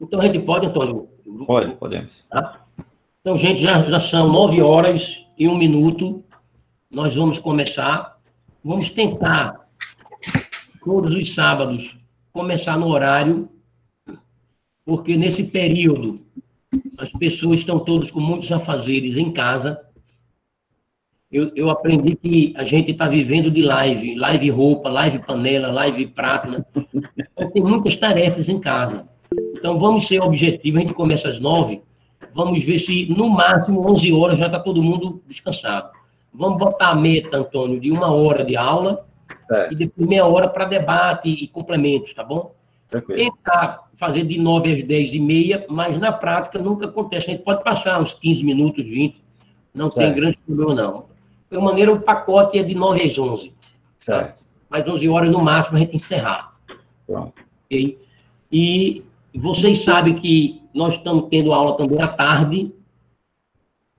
Então, a gente pode, Antônio? Podemos. Tá? Então, gente, já são 9h01. Nós vamos começar. Vamos tentar, todos os sábados, começar no horário, porque nesse período as pessoas estão todas com muitos afazeres em casa. Eu aprendi que a gente está vivendo de live roupa, live panela, live prato, né? Então, tem muitas tarefas em casa. Então, vamos ser objetivos, a gente começa às 9h, vamos ver se, no máximo, 11h já está todo mundo descansado. Vamos botar a meta, Antônio, de 1 hora de aula, e depois meia hora para debate e complementos, tá bom? Tranquilo. Tentar fazer de 9 às 10h30, mas na prática nunca acontece. A gente pode passar uns 15 minutos, 20, não tem grande problema, não. De qualquer maneira, o pacote é de 9 às 11. Certo. Tá? Mas 11h no máximo a gente encerrar. Pronto. Okay? E vocês sabem que nós estamos tendo aula também à tarde.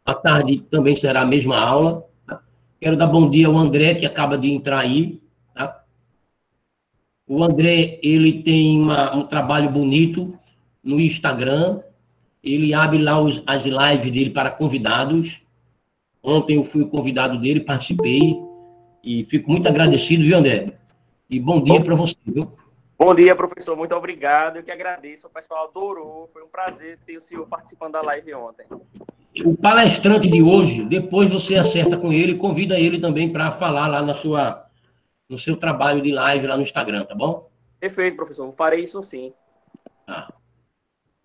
À tarde também será a mesma aula. Tá? Quero dar bom dia ao André, que acaba de entrar aí. Tá? O André, ele tem um trabalho bonito no Instagram. Ele abre lá as lives dele para convidados. Ontem eu fui o convidado dele, participei. E fico muito agradecido, viu, André? E bom dia para você, viu? Bom dia, professor. Muito obrigado. Eu que agradeço. O pessoal adorou. Foi um prazer ter o senhor participando da live ontem. O palestrante de hoje, depois você acerta com ele e convida ele também para falar lá no seu trabalho de live lá no Instagram, tá bom? Perfeito, professor. Farei isso sim. Tá.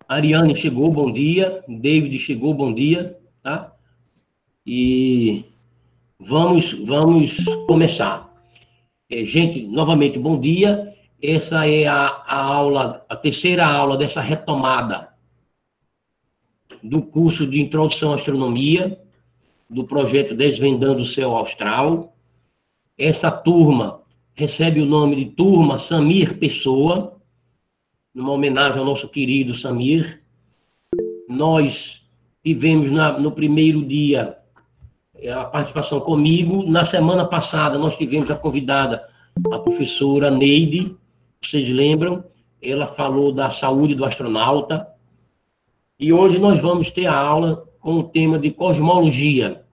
Ariane chegou, bom dia. David chegou, bom dia. Tá? E vamos começar. Gente, novamente, bom dia. Essa é a terceira aula dessa retomada do curso de Introdução à Astronomia, do projeto Desvendando o Céu Austral. Essa turma recebe o nome de Turma Samir Pessoa, numa homenagem ao nosso querido Samir. Nós tivemos no primeiro dia a participação comigo. Na semana passada, nós tivemos a convidada, a professora Neide. Vocês lembram? Ela falou da saúde do astronauta. E hoje nós vamos ter a aula com o tema de cosmologia.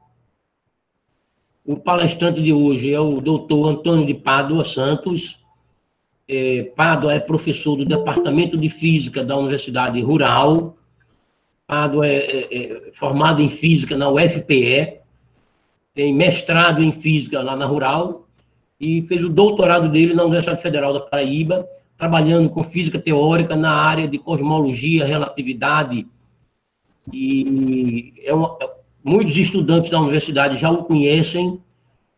O palestrante de hoje é o doutor Antônio de Pádua Santos. Pádua é professor do Departamento de Física da Universidade Rural. Pádua é formado em Física na UFPE. Tem mestrado em Física lá na Rural. E fez o doutorado dele na Universidade Federal da Paraíba, trabalhando com física teórica na área de cosmologia, relatividade. E muitos estudantes da universidade já o conhecem,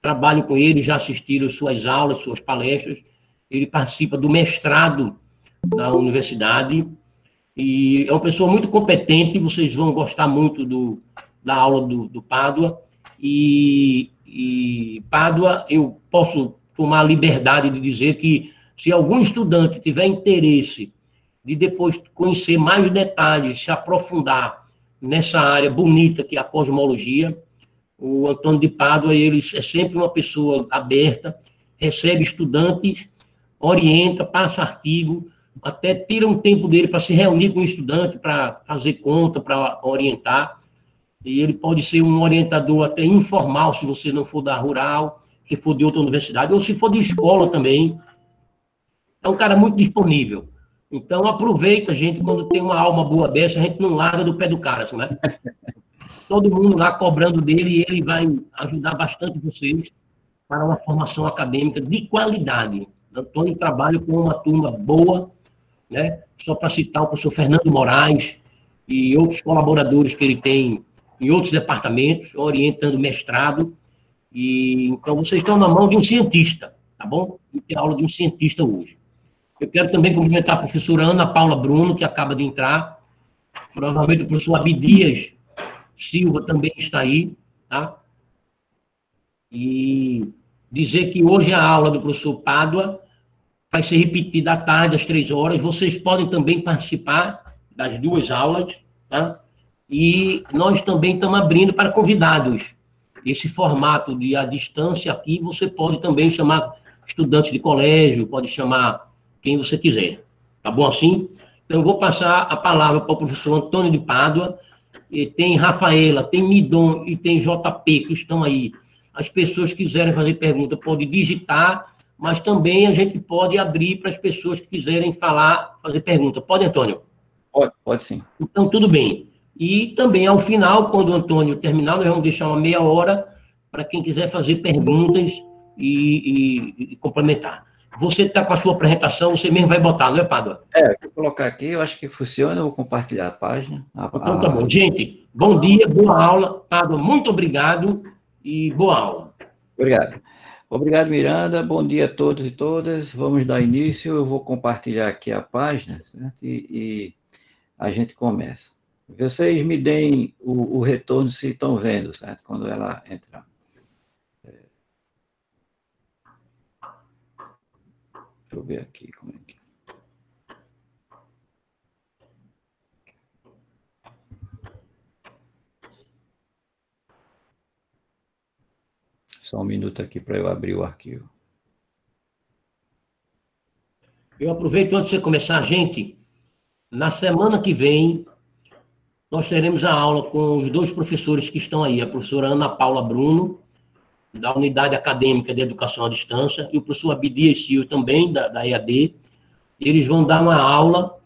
trabalham com ele, já assistiram suas aulas, suas palestras. Ele participa do mestrado da universidade e é uma pessoa muito competente. Vocês vão gostar muito da aula do Pádua. E Pádua, eu posso tomar a liberdade de dizer que se algum estudante tiver interesse de depois conhecer mais detalhes, se aprofundar nessa área bonita que é a cosmologia, o Antônio de Pádua, ele é sempre uma pessoa aberta, recebe estudantes, orienta, passa artigo, até tira um tempo dele para se reunir com o estudante, para fazer conta, para orientar. E ele pode ser um orientador até informal, se você não for da Rural, se for de outra universidade, ou se for de escola também. É um cara muito disponível. Então, aproveita, gente, quando tem uma alma boa dessa, a gente não larga do pé do cara, né? Todo mundo lá cobrando dele e ele vai ajudar bastante vocês para uma formação acadêmica de qualidade. Antônio trabalha com uma turma boa, né? Só para citar o professor Fernando Moraes e outros colaboradores que ele tem em outros departamentos, orientando mestrado. E então, vocês estão na mão de um cientista, tá bom? Vou ter aula de um cientista hoje. Eu quero também cumprimentar a professora Ana Paula Bruno, que acaba de entrar. Provavelmente o professor Abdias Silva também está aí, tá? E dizer que hoje a aula do professor Pádua vai ser repetida à tarde, às 3h. Vocês podem também participar das duas aulas, tá? E nós também estamos abrindo para convidados. Esse formato de à distância aqui, você pode também chamar estudante de colégio, pode chamar quem você quiser. Tá bom assim? Então, eu vou passar a palavra para o professor Antônio de Pádua. E tem Rafaela, tem Midon e tem JP que estão aí. As pessoas que quiserem fazer pergunta podem digitar, mas também a gente pode abrir para as pessoas que quiserem falar, fazer pergunta. Pode, Antônio? Pode sim. Então, tudo bem. E também, ao final, quando o Antônio terminar, nós vamos deixar uma meia hora para quem quiser fazer perguntas e complementar. Você está com a sua apresentação, você mesmo vai botar, não é, Pádua? Vou colocar aqui, eu acho que funciona, eu vou compartilhar a página. Então, tá bom. Gente, bom dia, boa aula. Pádua, muito obrigado e boa aula. Obrigado. Obrigado, Miranda. Bom dia a todos e todas. Vamos dar início. Eu vou compartilhar aqui a página, certo? E a gente começa. Vocês me deem o retorno se estão vendo, certo? Quando ela entrar. Deixa eu ver aqui como é que... Só um minuto aqui para eu abrir o arquivo. Eu aproveito antes de você começar, gente. Na semana que vem, nós teremos a aula com os dois professores que estão aí, a professora Ana Paula Bruno, da Unidade Acadêmica de Educação à Distância, e o professor Abdias Silva, também, da EAD. Eles vão dar uma aula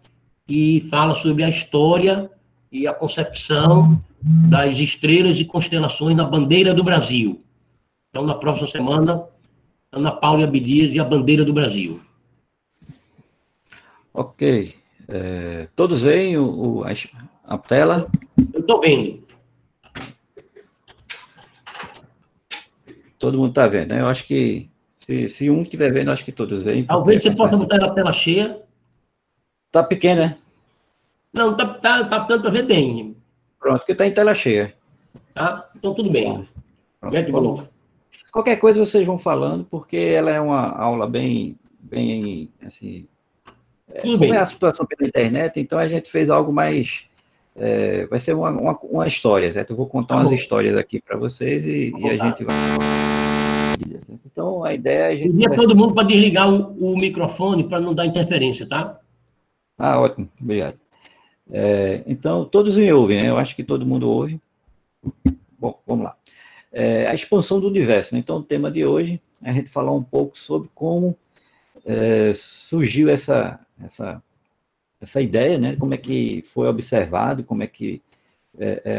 que fala sobre a história e a concepção das estrelas e constelações na bandeira do Brasil. Então, na próxima semana, Ana Paula e Abdias e a bandeira do Brasil. Ok. Todos veem a tela? Eu estou vendo. Todo mundo está vendo, né? Eu acho que, se um estiver vendo, acho que todos veem. Talvez você possa botar ela tela cheia. Está pequena, né? Não, tá dando para ver bem. Pronto, porque está em tela cheia. Tá? Então, tudo bem. Pronto. Qualquer coisa vocês vão falando, porque ela é uma aula bem assim... Como é a situação pela internet, então a gente fez algo mais... vai ser uma história, certo? Eu vou contar umas histórias aqui para vocês e a gente vai... Então, a ideia é a gente... Pedia todo mundo para desligar o microfone para não dar interferência, tá? Ótimo, obrigado. Então, todos me ouvem, né? Eu acho que todo mundo ouve. Bom, vamos lá. A expansão do universo, né? Então, o tema de hoje é a gente falar um pouco sobre como surgiu essa ideia, né? Como é que foi observado, como é que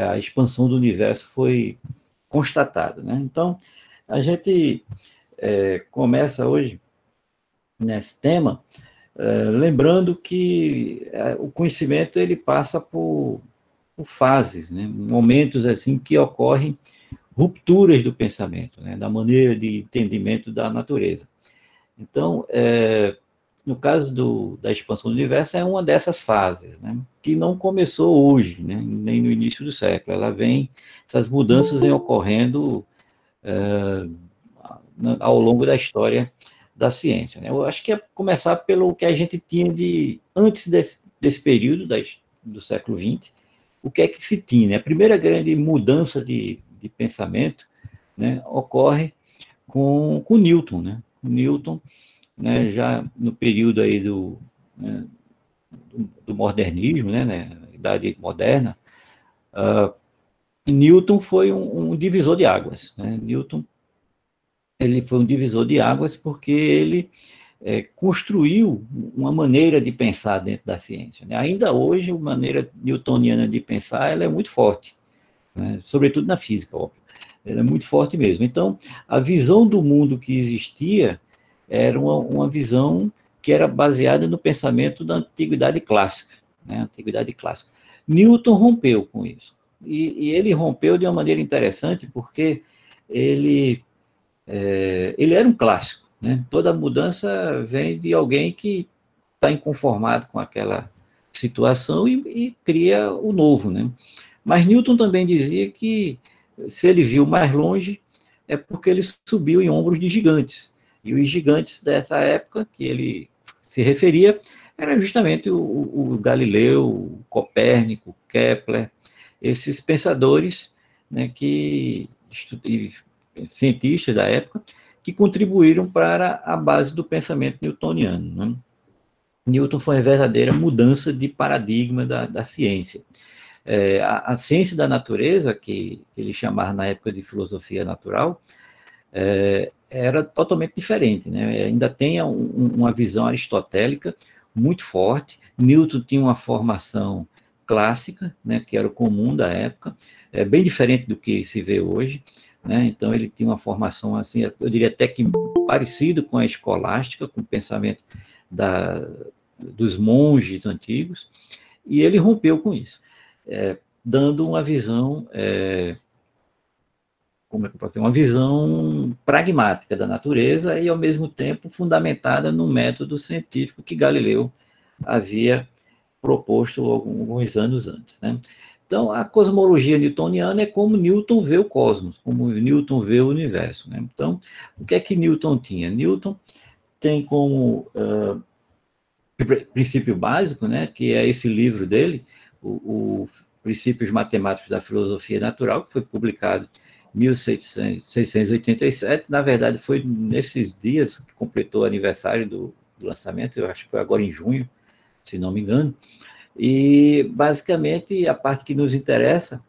a expansão do universo foi constatada, né? Então, a gente começa hoje nesse tema lembrando que o conhecimento ele passa por fases, né? Momentos assim que ocorrem rupturas do pensamento, né? Da maneira de entendimento da natureza. Então, no caso da expansão do universo, é uma dessas fases, né? Que não começou hoje, né? Nem no início do século. Essas mudanças vêm ocorrendo ao longo da história da ciência, né? Eu acho que é começar pelo que a gente tinha antes desse período do século XX, o que é que se tinha, né? A primeira grande mudança de pensamento, né, ocorre com Newton, né? Newton, né, já no período aí do modernismo, né, na Idade Moderna, Newton foi um divisor de águas, né? Newton ele foi um divisor de águas porque ele construiu uma maneira de pensar dentro da ciência, né? Ainda hoje, a maneira newtoniana de pensar ela é muito forte, né? Sobretudo na física, óbvio. Ela é muito forte mesmo. Então, a visão do mundo que existia era uma visão que era baseada no pensamento da antiguidade clássica, né? Antiguidade clássica. Newton rompeu com isso. E ele rompeu de uma maneira interessante porque ele era um clássico, né? Toda mudança vem de alguém que está inconformado com aquela situação e cria o novo, né? Mas Newton também dizia que se ele viu mais longe é porque ele subiu em ombros de gigantes. E os gigantes dessa época que ele se referia era justamente o Galileu, o Copérnico, o Kepler, esses pensadores, né, cientistas da época, que contribuíram para a base do pensamento newtoniano, né? Newton foi a verdadeira mudança de paradigma da ciência. A ciência da natureza, que ele chamava na época de filosofia natural, era totalmente diferente, né? Ainda tem uma visão aristotélica muito forte. Newton tinha uma formação clássica, né, que era o comum da época, bem diferente do que se vê hoje, né? Então ele tinha uma formação assim, eu diria até que parecido com a escolástica, com o pensamento dos monges antigos, e ele rompeu com isso, dando uma visão, como é que eu posso dizer, uma visão pragmática da natureza e, ao mesmo tempo, fundamentada no método científico que Galileu havia proposto alguns anos antes, né? Então, a cosmologia newtoniana é como Newton vê o cosmos, como Newton vê o universo, né? Então, o que é que Newton tinha? Newton tem como princípio básico, né, que é esse livro dele, o Princípios Matemáticos da Filosofia Natural, que foi publicado em 1687, na verdade foi nesses dias que completou o aniversário do lançamento, eu acho que foi agora em junho, se não me engano, e basicamente a parte que nos interessa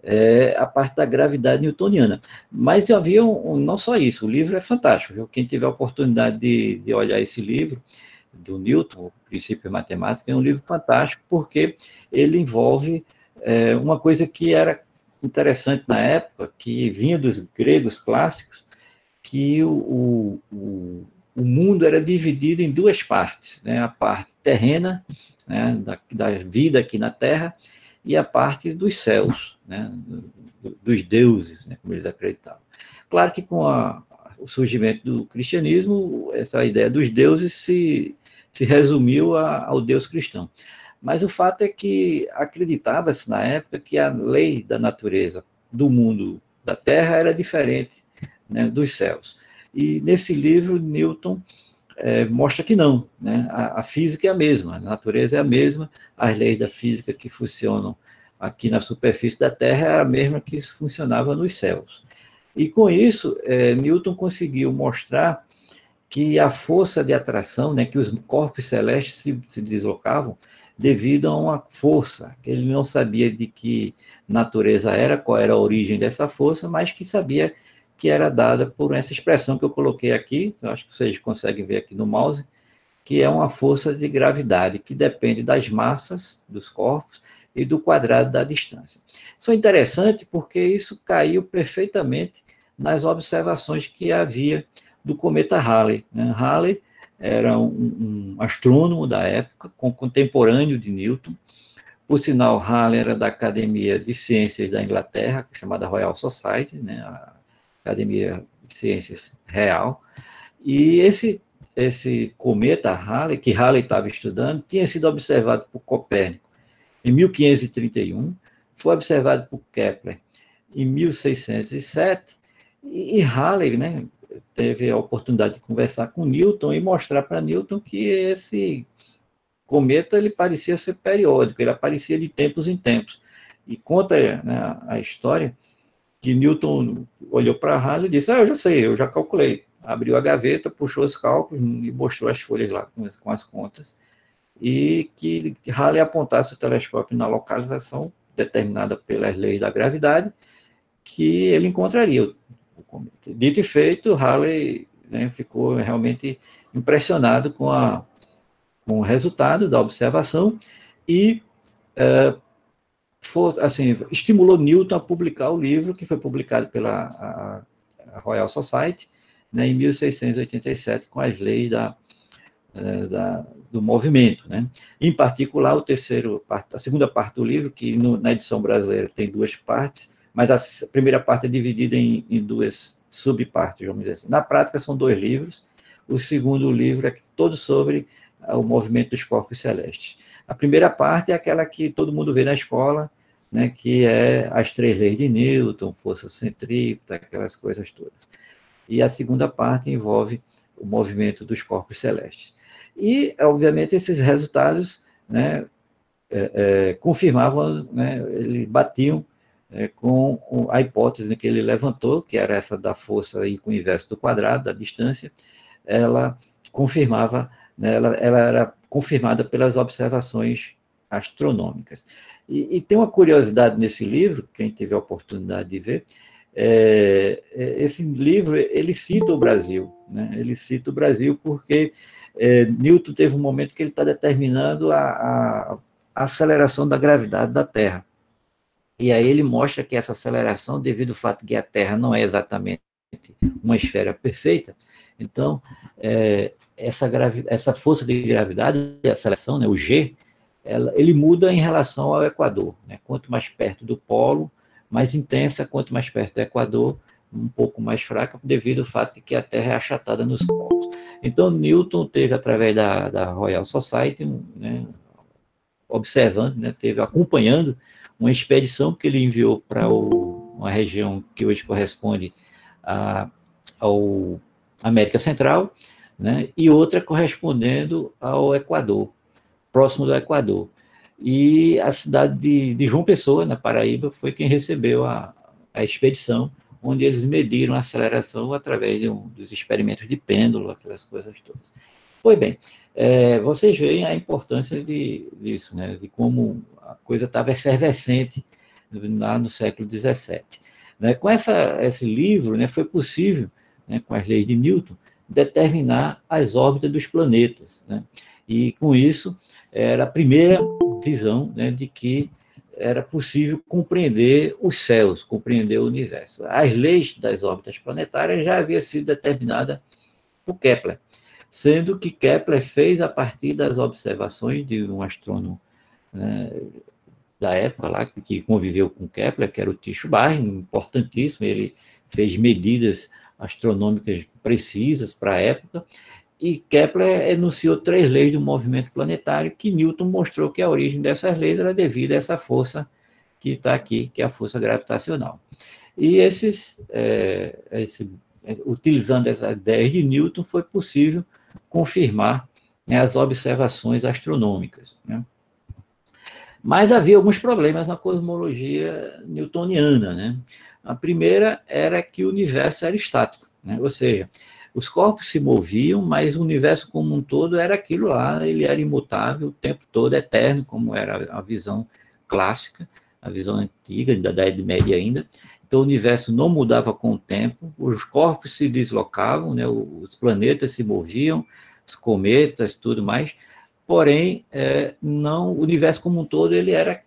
é a parte da gravidade newtoniana. Mas havia não só isso, o livro é fantástico, viu? Quem tiver a oportunidade de olhar esse livro, do Newton, o Princípio Matemático, é um livro fantástico, porque ele envolve uma coisa que era interessante na época, que vinha dos gregos clássicos, que o mundo era dividido em duas partes, né? A parte terrena, né, da vida aqui na Terra, e a parte dos céus, né, dos deuses, né, como eles acreditavam. Claro que com o surgimento do cristianismo, essa ideia dos deuses se resumiu ao Deus cristão. Mas o fato é que acreditava-se na época que a lei da natureza do mundo da Terra era diferente, né, dos céus. E nesse livro, Newton mostra que não, né? A física é a mesma, a natureza é a mesma, as leis da física que funcionam aqui na superfície da Terra é a mesma que funcionava nos céus. E com isso, Newton conseguiu mostrar que a força de atração, né, que os corpos celestes se deslocavam devido a uma força, que ele não sabia de que natureza era, qual era a origem dessa força, mas que sabia que era dada por essa expressão que eu coloquei aqui, eu acho que vocês conseguem ver aqui no mouse, que é uma força de gravidade, que depende das massas dos corpos e do quadrado da distância. Isso é interessante porque isso caiu perfeitamente nas observações que havia do cometa Halley, né? Halley era um astrônomo da época, contemporâneo de Newton. Por sinal, Halley era da Academia de Ciências da Inglaterra, chamada Royal Society, né? A Academia de Ciências Real. E esse cometa Halley, que Halley estava estudando, tinha sido observado por Copérnico em 1531, foi observado por Kepler em 1607, e Halley, né, teve a oportunidade de conversar com Newton e mostrar para Newton que esse cometa ele parecia ser periódico, ele aparecia de tempos em tempos. E conta, né, a história que Newton olhou para Halley e disse: eu já sei, eu já calculei. Abriu a gaveta, puxou os cálculos e mostrou as folhas lá com as contas. E que Halley apontasse o telescópio na localização determinada pelas leis da gravidade, que ele encontraria o cometa. Dito e feito, Halley, né, ficou realmente impressionado com o resultado da observação e assim, estimulou Newton a publicar o livro, que foi publicado pela a Royal Society, né, em 1687, com as leis do movimento, né? Em particular, a segunda parte do livro, que na edição brasileira tem duas partes, mas a primeira parte é dividida em duas subpartes, vamos dizer assim. Na prática, são dois livros. O segundo livro é todo sobre o movimento dos corpos celestes. A primeira parte é aquela que todo mundo vê na escola, né, que é as três leis de Newton, força centrípeta, aquelas coisas todas. E a segunda parte envolve o movimento dos corpos celestes. E, obviamente, esses resultados, né, confirmavam, né, eles batiam com a hipótese que ele levantou, que era essa da força aí com o inverso do quadrado, da distância, ela confirmava, né, ela era confirmada pelas observações astronômicas. E tem uma curiosidade nesse livro, quem teve a oportunidade de ver, esse livro, ele cita o Brasil, né? Ele cita o Brasil porque Newton teve um momento que ele está determinando a aceleração da gravidade da Terra. E aí ele mostra que essa aceleração, devido ao fato que a Terra não é exatamente uma esfera perfeita, então, essa força de gravidade, a aceleração, né, o G, ele muda em relação ao Equador, né? Quanto mais perto do polo, mais intensa, quanto mais perto do Equador, um pouco mais fraca, devido ao fato de que a Terra é achatada nos polos. Então, Newton teve, através da Royal Society, né, observando, né, teve acompanhando uma expedição que ele enviou para uma região que hoje corresponde ao América Central, né, e outra correspondendo ao Equador, próximo do Equador. E a cidade de João Pessoa, na Paraíba, foi quem recebeu a expedição, onde eles mediram a aceleração através dos experimentos de pêndulo, aquelas coisas todas. Pois bem, vocês veem a importância disso, né, de como a coisa estava efervescente lá no século XVII. Né, com esse livro, né, foi possível, né, com as leis de Newton, determinar as órbitas dos planetas, né, e com isso era a primeira visão, né, de que era possível compreender os céus, compreender o universo. As leis das órbitas planetárias já haviam sido determinadas por Kepler, sendo que Kepler fez a partir das observações de um astrônomo, né, da época lá, que conviveu com Kepler, que era o Tycho Brahe, importantíssimo, ele fez medidas astronômicas precisas para a época, e Kepler enunciou 3 leis do movimento planetário, que Newton mostrou que a origem dessas leis era devida a essa força que está aqui, que é a força gravitacional. E utilizando essas ideias de Newton, foi possível confirmar, né, as observações astronômicas, né? Mas havia alguns problemas na cosmologia newtoniana, né? A primeira era que o universo era estático, né? Ou seja, os corpos se moviam, mas o universo como um todo era aquilo lá, ele era imutável o tempo todo, eterno, como era a visão clássica, a visão antiga, da Idade Média ainda. Então, o universo não mudava com o tempo, os corpos se deslocavam, né, os planetas se moviam, os cometas, tudo mais, porém, não, o universo como um todo ele era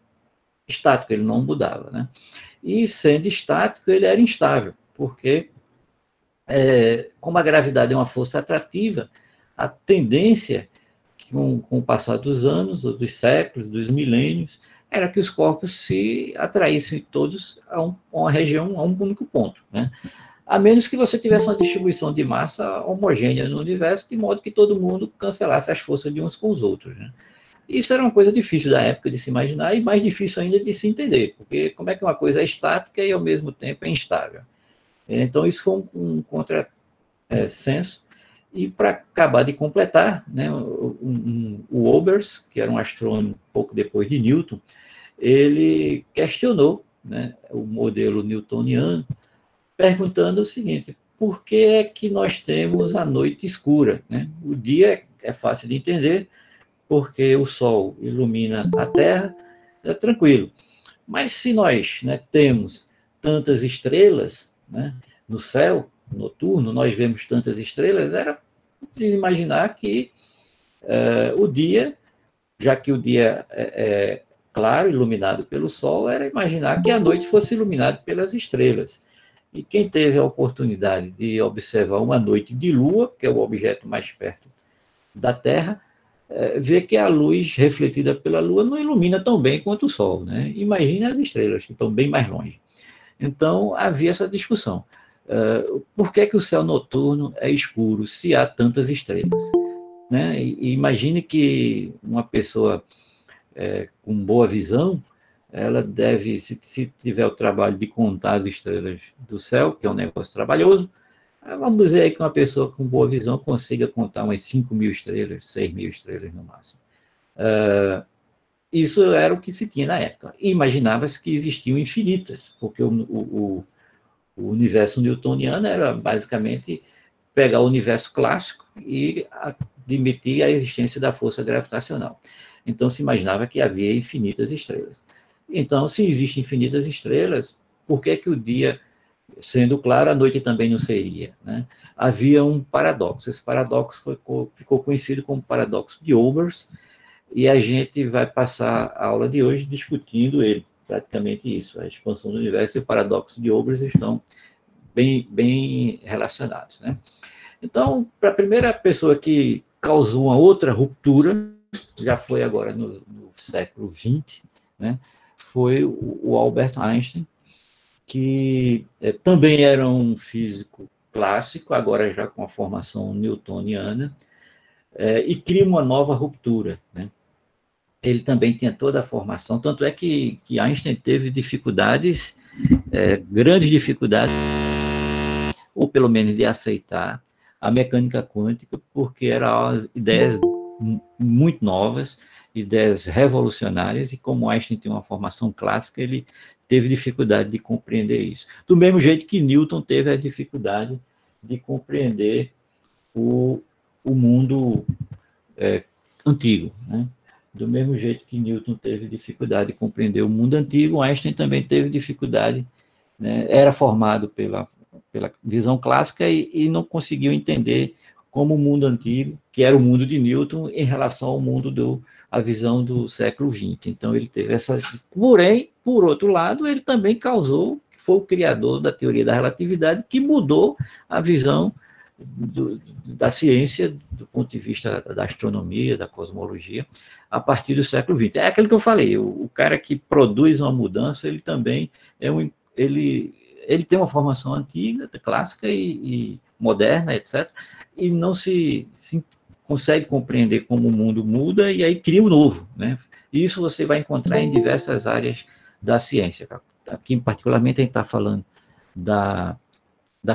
estático, ele não mudava, né? E, sendo estático, ele era instável, porque como a gravidade é uma força atrativa, a tendência, com o passar dos anos, dos séculos, dos milênios, era que os corpos se atraíssem todos a uma região, a um único ponto, né? A menos que você tivesse uma distribuição de massa homogênea no universo, de modo que todo mundo cancelasse as forças de uns com os outros, né? Isso era uma coisa difícil da época de se imaginar e mais difícil ainda de se entender, porque como é que uma coisa é estática e, ao mesmo tempo, é instável? Então, isso foi um contrassenso. E, para acabar de completar, né, o Olbers, que era um astrônomo pouco depois de Newton, ele questionou, né, o modelo newtoniano, perguntando o seguinte: por que é que nós temos a noite escura, né? O dia é fácil de entender, porque o Sol ilumina a Terra, é tranquilo. Mas se nós, né, temos tantas estrelas, né, no céu noturno, nós vemos tantas estrelas, era de imaginar que o dia, já que o dia é claro, iluminado pelo Sol, era imaginar que a noite fosse iluminada pelas estrelas. E quem teve a oportunidade de observar uma noite de Lua, que é o objeto mais perto da Terra, vê que a luz refletida pela Lua não ilumina tão bem quanto o Sol, né? Imagine as estrelas, que estão bem mais longe. Então, havia essa discussão. Por que o céu noturno é escuro se há tantas estrelas? Né? E imagine que uma pessoa com boa visão, ela deve, se tiver o trabalho de contar as estrelas do céu, que é um negócio trabalhoso, vamos dizer aí que uma pessoa com boa visão consiga contar umas 5.000 estrelas, 6.000 estrelas no máximo. isso era o que se tinha na época. E imaginava-se que existiam infinitas, porque o universo newtoniano era basicamente pegar o universo clássico e admitir a existência da força gravitacional. Então, se imaginava que havia infinitas estrelas. Então, se existem infinitas estrelas, por que que o dia, sendo claro, a noite também não seria, né? Havia um paradoxo. Esse paradoxo ficou conhecido como paradoxo de Olbers, e a gente vai passar a aula de hoje discutindo ele, praticamente isso. A expansão do universo e o paradoxo de Olbers estão bem relacionados, né? Então, para a primeira pessoa que causou uma outra ruptura, já foi agora no século XX, né, foi o Albert Einstein, que também era um físico clássico, agora já com a formação newtoniana, e cria uma nova ruptura, né? Ele também tinha toda a formação, tanto é que Einstein teve dificuldades, grandes dificuldades, ou pelo menos de aceitar a mecânica quântica, porque eram ideias muito novas, ideias revolucionárias, e como Einstein tem uma formação clássica, ele teve dificuldade de compreender isso. Do mesmo jeito que Newton teve a dificuldade de compreender o mundo antigo, né? Do mesmo jeito que Newton teve dificuldade de compreender o mundo antigo, Einstein também teve dificuldade, né? Era formado pela visão clássica e não conseguiu entender como o mundo antigo, que era o mundo de Newton, em relação ao mundo a visão do século XX. Então, ele teve essa... Porém, por outro lado, ele também foi o criador da teoria da relatividade, que mudou a visão da ciência, do ponto de vista da astronomia, da cosmologia, a partir do século XX. É aquilo que eu falei, o cara que produz uma mudança, ele também ele tem uma formação antiga, clássica e moderna, etc., e não se consegue compreender como o mundo muda, e aí cria o novo, né? E isso você vai encontrar em diversas áreas da ciência. Aqui, particularmente, a gente está falando da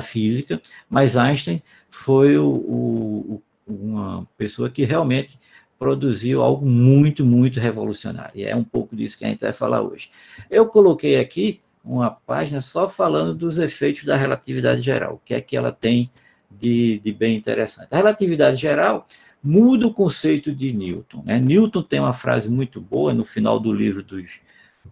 física, mas Einstein foi uma pessoa que realmente produziu algo muito, muito revolucionário, e é um pouco disso que a gente vai falar hoje. Eu coloquei aqui uma página só falando dos efeitos da relatividade geral, o que é que ela tem de bem interessante. A relatividade geral muda o conceito de Newton, né? Newton tem uma frase muito boa no final do livro do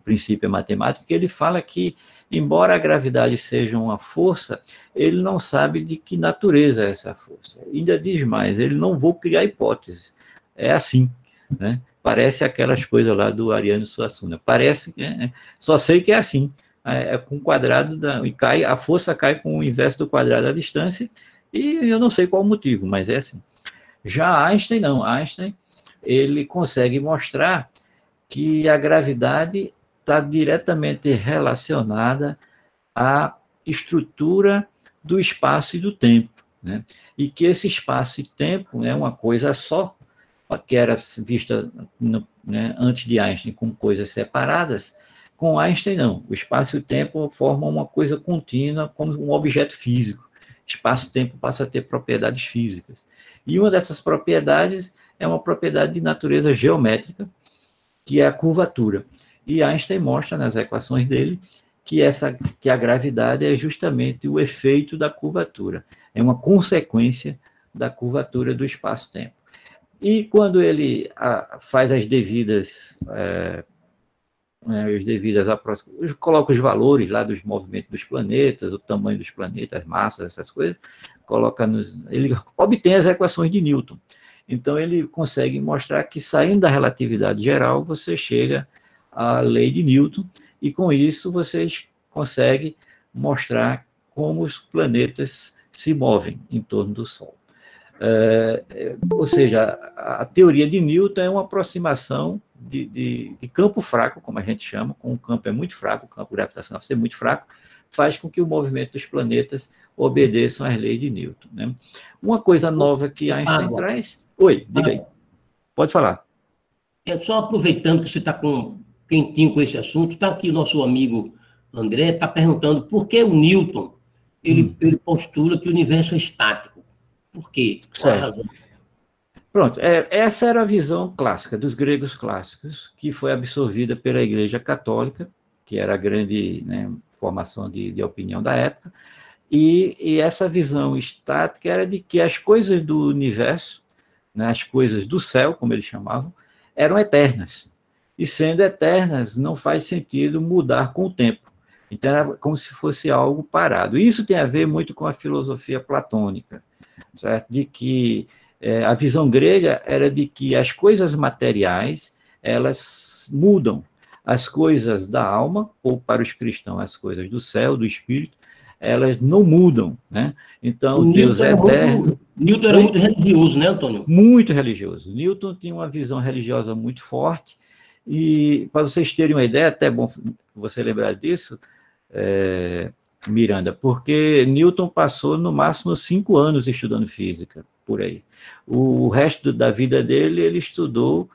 Princípio Matemático, que ele fala que, embora a gravidade seja uma força, ele não sabe de que natureza é essa força. Ainda diz mais, ele não vou criar hipóteses. É assim, né? Parece aquelas coisas lá do Ariano Suassuna. Parece, só sei que é assim. Com o quadrado, a força cai com o inverso do quadrado da distância, e eu não sei qual o motivo, mas é assim. Já Einstein, não. Einstein, ele consegue mostrar que a gravidade está diretamente relacionada à estrutura do espaço e do tempo, né? E que esse espaço e tempo é uma coisa só, que era vista, né, antes de Einstein como coisas separadas. Com Einstein, não. O espaço e o tempo formam uma coisa contínua, como um objeto físico. Espaço e tempo passa a ter propriedades físicas. E uma dessas propriedades é uma propriedade de natureza geométrica, que é a curvatura. E Einstein mostra nas equações dele que a gravidade é justamente o efeito da curvatura. É uma consequência da curvatura do espaço-tempo. E quando ele faz as devidas aproximações, coloca os valores lá dos movimentos dos planetas, o tamanho dos planetas, as massas, essas coisas, ele obtém as equações de Newton. Então, ele consegue mostrar que, saindo da relatividade geral, você chega à lei de Newton, e com isso você consegue mostrar como os planetas se movem em torno do Sol. Ou seja, a teoria de Newton é uma aproximação de campo fraco, como a gente chama, como o campo é muito fraco, o campo gravitacional ser muito fraco, faz com que o movimento dos planetas obedeçam às leis de Newton, né? Uma coisa nova que Einstein traz... Oi, diga aí. Pode falar. Só aproveitando que você está quentinho com esse assunto, está aqui o nosso amigo André, está perguntando por que o Newton ele postula que o universo é estático. Por quê? Qual a razão? Pronto, essa era a visão clássica, dos gregos clássicos, que foi absorvida pela Igreja Católica, que era a grande, né, formação de opinião da época, e essa visão estática era de que as coisas do universo, né, as coisas do céu, como eles chamavam, eram eternas. E sendo eternas, não faz sentido mudar com o tempo. Então, era como se fosse algo parado. Isso tem a ver muito com a filosofia platônica, certo? De que a visão grega era de que as coisas materiais, elas mudam. As coisas da alma, ou para os cristãos, as coisas do céu, do espírito, elas não mudam, né? Então, Deus é eterno. Newton era muito religioso, né, Antônio? Muito religioso. Newton tinha uma visão religiosa muito forte, e para vocês terem uma ideia, até bom você lembrar disso, Miranda, porque Newton passou no máximo 5 anos estudando física, por aí. O resto da vida dele, ele estudou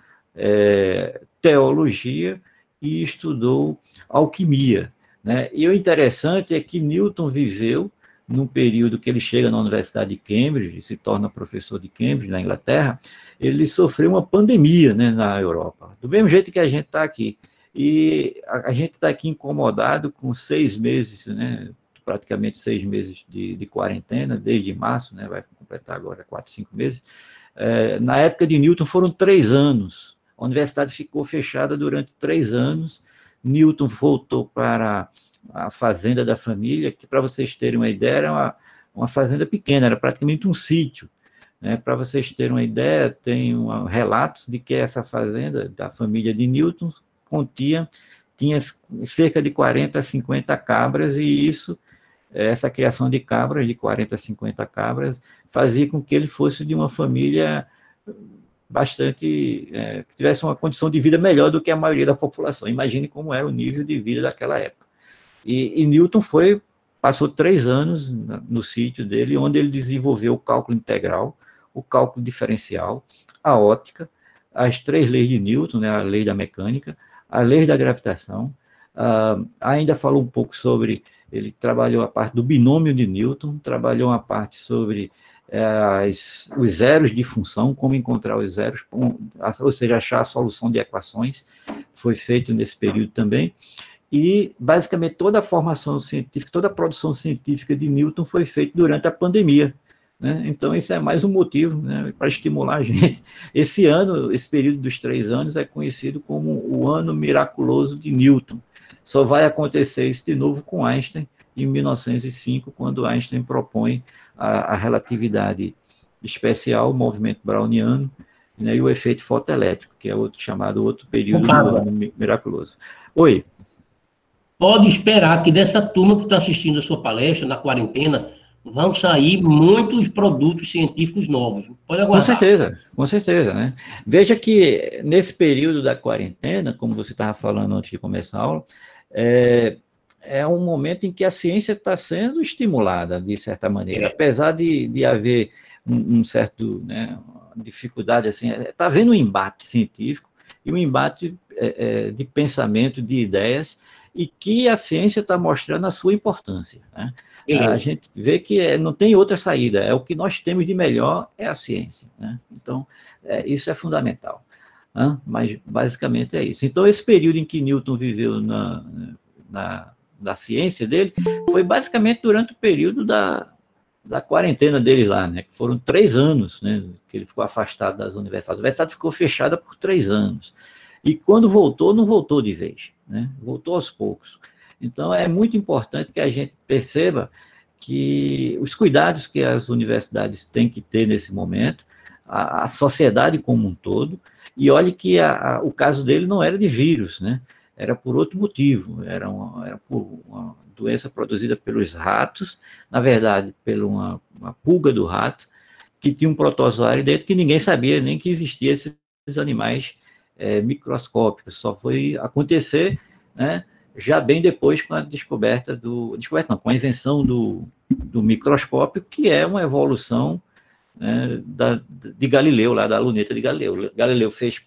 teologia e estudou alquimia, né? E o interessante é que Newton viveu num período que ele chega na Universidade de Cambridge, se torna professor de Cambridge, na Inglaterra, ele sofreu uma pandemia, né, na Europa, do mesmo jeito que a gente está aqui. E a gente está aqui incomodado com 6 meses, né, praticamente 6 meses de quarentena, desde março, né, vai completar agora 4, 5 meses. Na época de Newton foram 3 anos, a universidade ficou fechada durante 3 anos, Newton voltou para a fazenda da família, que, para vocês terem uma ideia, era uma fazenda pequena, era praticamente um sítio, né? Para vocês terem uma ideia, tem relatos de que essa fazenda da família de Newton tinha cerca de 40 a 50 cabras, e essa criação de cabras, de 40 a 50 cabras, fazia com que ele fosse de uma família bastante, que tivesse uma condição de vida melhor do que a maioria da população. Imagine como era o nível de vida daquela época. E Newton passou 3 anos no sítio dele, onde ele desenvolveu o cálculo integral, o cálculo diferencial, a óptica, as 3 leis de Newton, né, a lei da mecânica, a lei da gravitação, ainda falou um pouco sobre, ele trabalhou a parte do binômio de Newton, trabalhou uma parte sobre os zeros de função, como encontrar os zeros, ou seja, achar a solução de equações, foi feito nesse período também. E, basicamente, toda a formação científica, toda a produção científica de Newton foi feita durante a pandemia, né? Então, isso é mais um motivo, né, para estimular a gente. Esse ano, esse período dos 3 anos, é conhecido como o ano miraculoso de Newton. Só vai acontecer isso de novo com Einstein, em 1905, quando Einstein propõe a relatividade especial, o movimento browniano, né, e o efeito fotoelétrico, que é outro período do ano miraculoso. Oi. Pode esperar que dessa turma que está assistindo a sua palestra, na quarentena, vão sair muitos produtos científicos novos. Pode aguardar. Com certeza, né? Veja que nesse período da quarentena, como você estava falando antes de começar a aula, é um momento em que a ciência está sendo estimulada, de certa maneira. Apesar de haver um certo, né, dificuldade, assim, está havendo um embate científico e um embate de pensamento, de ideias, e que a ciência está mostrando a sua importância, né? A gente vê que não tem outra saída, o que nós temos de melhor é a ciência, né? Então, isso é fundamental, né? Mas, basicamente, é isso. Então, esse período em que Newton viveu da ciência dele, foi basicamente durante o período da quarentena dele lá, né? Que foram 3 anos, né, que ele ficou afastado das universidades. A universidade ficou fechada por 3 anos. E quando voltou, não voltou de vez, né? Voltou aos poucos. Então, é muito importante que a gente perceba que os cuidados que as universidades têm que ter nesse momento, a sociedade como um todo, e olhe que o caso dele não era de vírus, né? Era por outro motivo, era por uma doença produzida pelos ratos, na verdade, pela uma pulga do rato, que tinha um protozoário dentro que ninguém sabia nem que existia esses animais microscópicos. Só foi acontecer, né, já bem depois com a com a invenção do microscópio, que é uma evolução, né, de Galileu, lá da luneta de Galileu. Galileu fez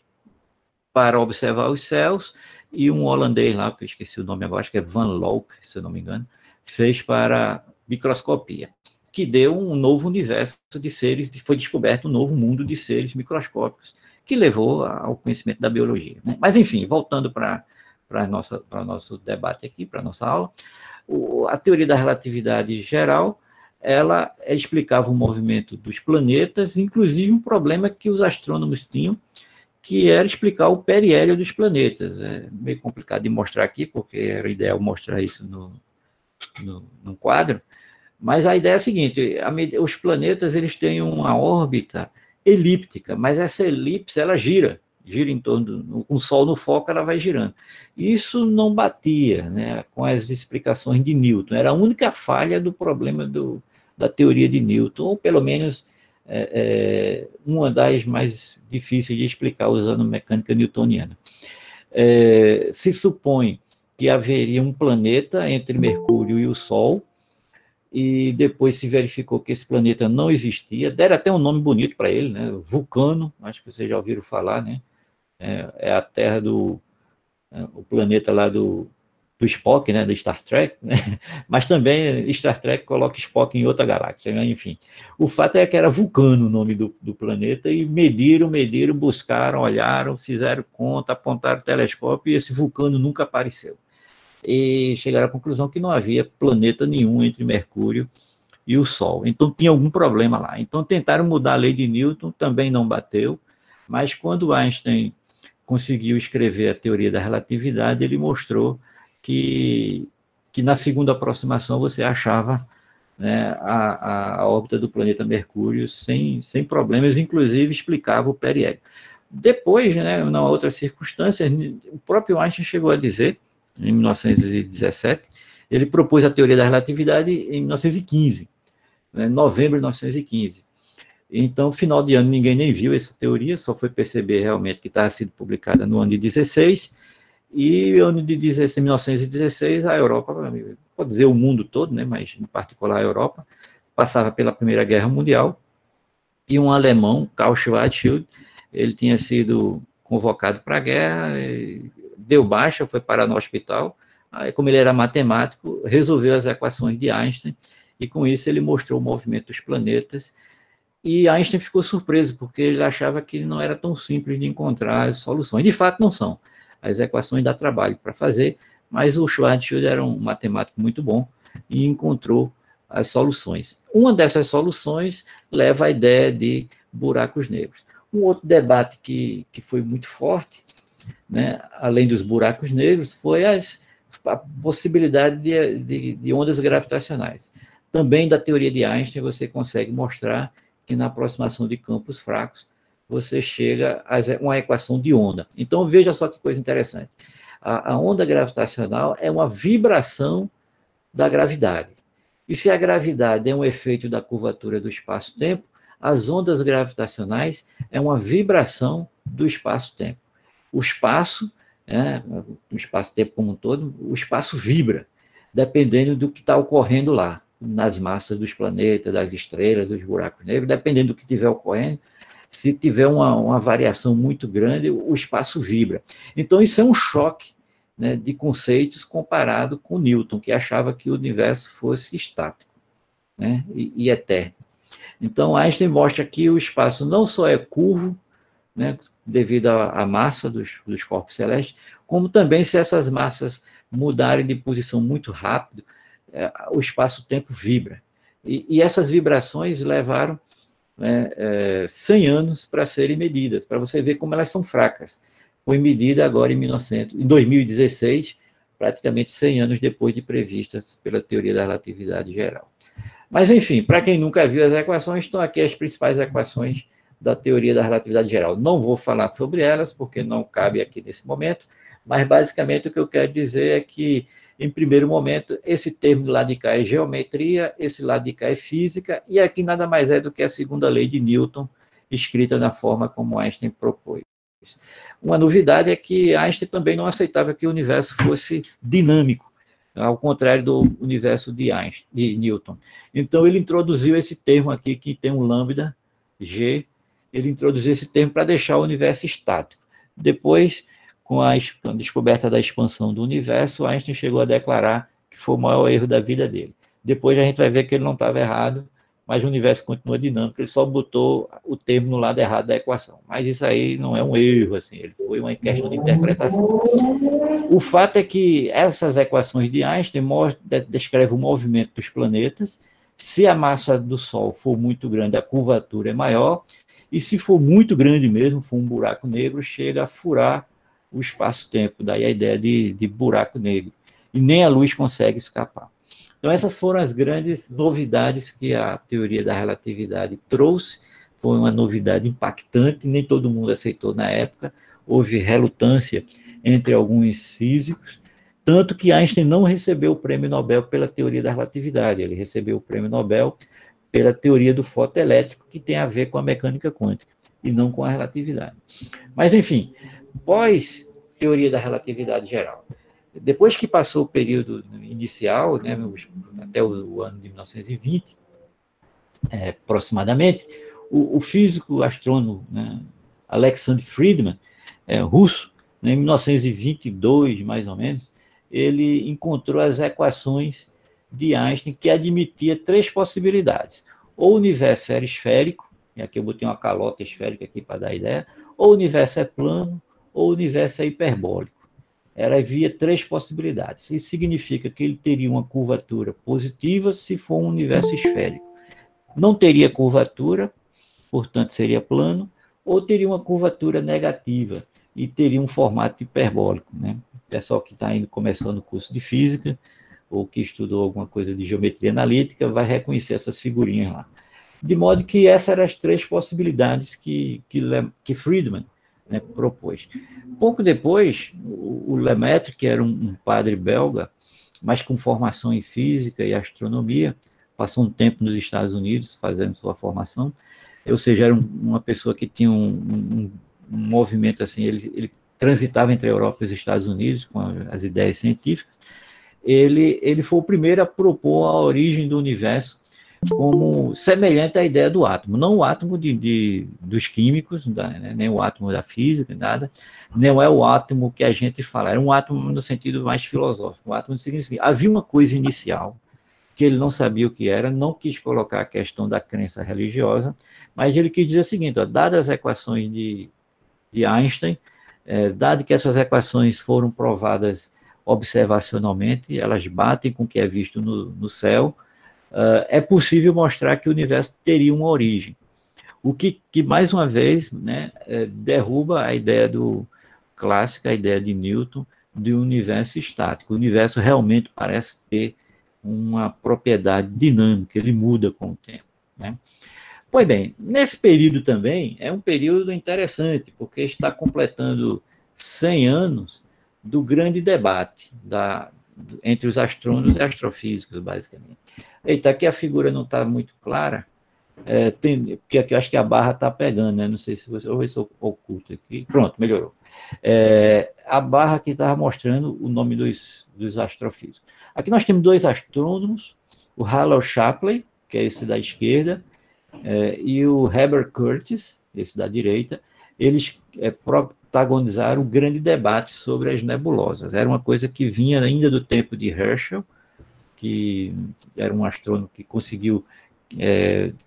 para observar os céus, e um holandês lá, que eu esqueci o nome agora, acho que é Van Lock, se eu não me engano, fez para microscopia. que deu um novo universo de seres, foi descoberto um novo mundo de seres microscópicos, que levou ao conhecimento da biologia, né? Mas, enfim, voltando para o nosso debate aqui, para a nossa aula, a teoria da relatividade geral, ela explicava o movimento dos planetas, inclusive um problema que os astrônomos tinham, que era explicar o periélio dos planetas. É meio complicado de mostrar aqui, porque era ideal mostrar isso num quadro, mas a ideia é a seguinte: os planetas eles têm uma órbita elíptica, mas essa elipse ela gira em torno, com o Sol no foco, ela vai girando. Isso não batia, né, com as explicações de Newton, era a única falha do problema da teoria de Newton, ou pelo menos uma das mais difíceis de explicar usando mecânica newtoniana. Se supõe que haveria um planeta entre Mercúrio e o Sol, e depois se verificou que esse planeta não existia, deram até um nome bonito para ele, né? Vulcano, acho que vocês já ouviram falar, né? É a terra o planeta lá do Spock, né? Do Star Trek, né? Mas também Star Trek coloca Spock em outra galáxia, né? Enfim. O fato é que era Vulcano o nome do planeta, e mediram, buscaram, olharam, fizeram conta, apontaram o telescópio, e esse Vulcano nunca apareceu. E chegaram à conclusão que não havia planeta nenhum entre Mercúrio e o Sol. Então, tinha algum problema lá. Então, tentaram mudar a lei de Newton, também não bateu, mas quando Einstein conseguiu escrever a teoria da relatividade, ele mostrou que na segunda aproximação você achava, né, a órbita do planeta Mercúrio sem problemas, inclusive explicava o periélio. Depois, né, numa outra circunstância, o próprio Einstein chegou a dizer, em 1917, ele propôs a teoria da relatividade em 1915, né, novembro de 1915. Então, final de ano, ninguém nem viu essa teoria, só foi perceber realmente que estava sendo publicada no ano de 16, e no ano de 1916, a Europa, pode dizer o mundo todo, né, mas em particular a Europa, passava pela Primeira Guerra Mundial, e um alemão, Karl Schwarzschild, ele tinha sido convocado para a guerra, deu baixa, foi parar no hospital, aí, como ele era matemático, resolveu as equações de Einstein, e com isso ele mostrou o movimento dos planetas, e Einstein ficou surpreso, porque ele achava que não era tão simples de encontrar as soluções. De fato, não são. As equações dá trabalho para fazer, mas o Schwarzschild era um matemático muito bom e encontrou as soluções. Uma dessas soluções leva à ideia de buracos negros. Um outro debate que foi muito forte, né, além dos buracos negros, foi a possibilidade de ondas gravitacionais. Também da teoria de Einstein você consegue mostrar que na aproximação de campos fracos você chega a uma equação de onda. Então, veja só que coisa interessante. A onda gravitacional é uma vibração da gravidade. E se a gravidade é um efeito da curvatura do espaço-tempo, as ondas gravitacionais é uma vibração do espaço-tempo. O espaço, o espaço-tempo como um todo, o espaço vibra, dependendo do que está ocorrendo lá, nas massas dos planetas, das estrelas, dos buracos negros, dependendo do que estiver ocorrendo. Se tiver uma variação muito grande, o espaço vibra. Então, isso é um choque, né, de conceitos comparado com Newton, que achava que o universo fosse estático, né, e eterno. Então, Einstein mostra que o espaço não só é curvo, né, devido à massa dos corpos celestes, como também, se essas massas mudarem de posição muito rápido, o espaço-tempo vibra. E essas vibrações levaram 100 anos para serem medidas, para você ver como elas são fracas. Foi medida agora em 2016, praticamente 100 anos depois de previstas pela teoria da relatividade geral. Mas, enfim, para quem nunca viu as equações, estão aqui as principais equações da teoria da relatividade geral. Não vou falar sobre elas, porque não cabe aqui nesse momento, mas, basicamente, o que eu quero dizer é que, em primeiro momento, esse termo de lado de cá é geometria, esse lado de cá é física, e aqui nada mais é do que a segunda lei de Newton, escrita da forma como Einstein propôs. Uma novidade é que Einstein também não aceitava que o universo fosse dinâmico, ao contrário do universo de Newton. Então, ele introduziu esse termo aqui, que tem um lambda, G, ele introduziu esse termo para deixar o universo estático. Depois, com a descoberta da expansão do universo, Einstein chegou a declarar que foi o maior erro da vida dele. Depois a gente vai ver que ele não estava errado, mas o universo continua dinâmico, ele só botou o termo no lado errado da equação. Mas isso aí não é um erro, assim, ele foi uma questão de interpretação. O fato é que essas equações de Einstein descrevem o movimento dos planetas. Se a massa do Sol for muito grande, a curvatura é maior, e se for muito grande mesmo, for um buraco negro, chega a furar o espaço-tempo, daí a ideia de buraco negro. E nem a luz consegue escapar. Então, essas foram as grandes novidades que a teoria da relatividade trouxe. Foi uma novidade impactante, nem todo mundo aceitou na época, houve relutância entre alguns físicos, tanto que Einstein não recebeu o prêmio Nobel pela teoria da relatividade, ele recebeu o prêmio Nobel pela teoria do fotoelétrico, que tem a ver com a mecânica quântica, e não com a relatividade. Mas, enfim, pós teoria da relatividade geral, depois que passou o período inicial, né, até o ano de 1920, aproximadamente, o físico astrônomo, né, Alexander Friedman, russo, né, em 1922, mais ou menos, ele encontrou as equações de Einstein que admitia 3 possibilidades. Ou o universo era esférico, e aqui eu botei uma calota esférica aqui para dar ideia, ou o universo é plano, ou o universo é hiperbólico. Havia 3 possibilidades. Isso significa que ele teria uma curvatura positiva se for um universo esférico. Não teria curvatura, portanto seria plano, ou teria uma curvatura negativa e teria um formato hiperbólico, né? O pessoal que está começando o curso de física ou que estudou alguma coisa de geometria analítica vai reconhecer essas figurinhas lá. De modo que essas eram as 3 possibilidades que Friedman, né, propôs. Pouco depois, o Lemaitre, que era um padre belga, mas com formação em física e astronomia, passou um tempo nos Estados Unidos fazendo sua formação, ou seja, era uma pessoa que tinha um movimento assim, ele transitava entre a Europa e os Estados Unidos com as ideias científicas. Ele foi o primeiro a propor a origem do universo como semelhante à ideia do átomo, não o átomo dos químicos, né, nem o átomo da física, nada, não é o átomo que a gente fala, era um átomo no sentido mais filosófico, um átomo no seguinte, havia uma coisa inicial, que ele não sabia o que era, não quis colocar a questão da crença religiosa, mas ele quis dizer o seguinte, dadas as equações de Einstein, dado que essas equações foram provadas observacionalmente, elas batem com o que é visto no céu, é possível mostrar que o universo teria uma origem. O que mais uma vez, né, derruba a ideia clássica, a ideia de Newton, de um universo estático. O universo realmente parece ter uma propriedade dinâmica, ele muda com o tempo, né? Pois bem, nesse período também, é um período interessante, porque está completando 100 anos do grande debate entre os astrônomos e astrofísicos, basicamente. Eita, aqui a figura não está muito clara, porque aqui eu acho que a barra está pegando, né? Não sei se você... Vou ver se eu oculto aqui. Pronto, melhorou. A barra que estava mostrando o nome dos astrofísicos. Aqui nós temos 2 astrônomos, o Hallow Shapley, que é esse da esquerda, e o Herbert Curtis, esse da direita. Eles protagonizaram o grande debate sobre as nebulosas. Era uma coisa que vinha ainda do tempo de Herschel, que era um astrônomo que conseguiu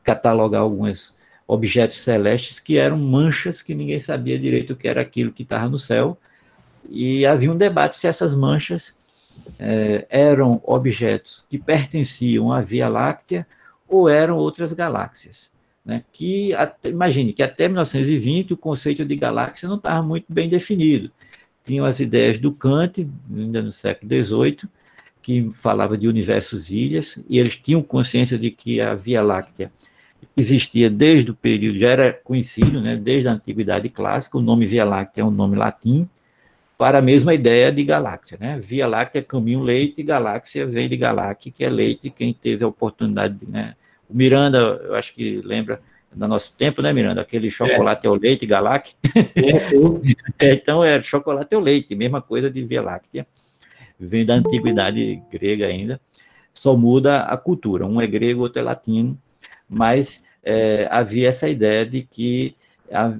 catalogar alguns objetos celestes que eram manchas que ninguém sabia direito o que era aquilo que estava no céu, e havia um debate se essas manchas eram objetos que pertenciam à Via Láctea ou eram outras galáxias, né? Imagine que até 1920 o conceito de galáxia não estava muito bem definido. Tinham as ideias do Kant, ainda no século XVIII, que falava de universos-ilhas, e eles tinham consciência de que a Via Láctea existia desde o período, já era conhecido, né, desde a Antiguidade Clássica. O nome Via Láctea é um nome latim para a mesma ideia de galáxia, né? Via Láctea, caminho leite, galáxia vem de galáxia, que é leite. Quem teve a oportunidade, né? O Miranda, eu acho que lembra do nosso tempo, né, Miranda? Aquele chocolate ao leite, galáxia. Então, chocolate ao leite, mesma coisa de Via Láctea. Vem da antiguidade grega ainda, só muda a cultura, um é grego, outro é latino, mas havia essa ideia de que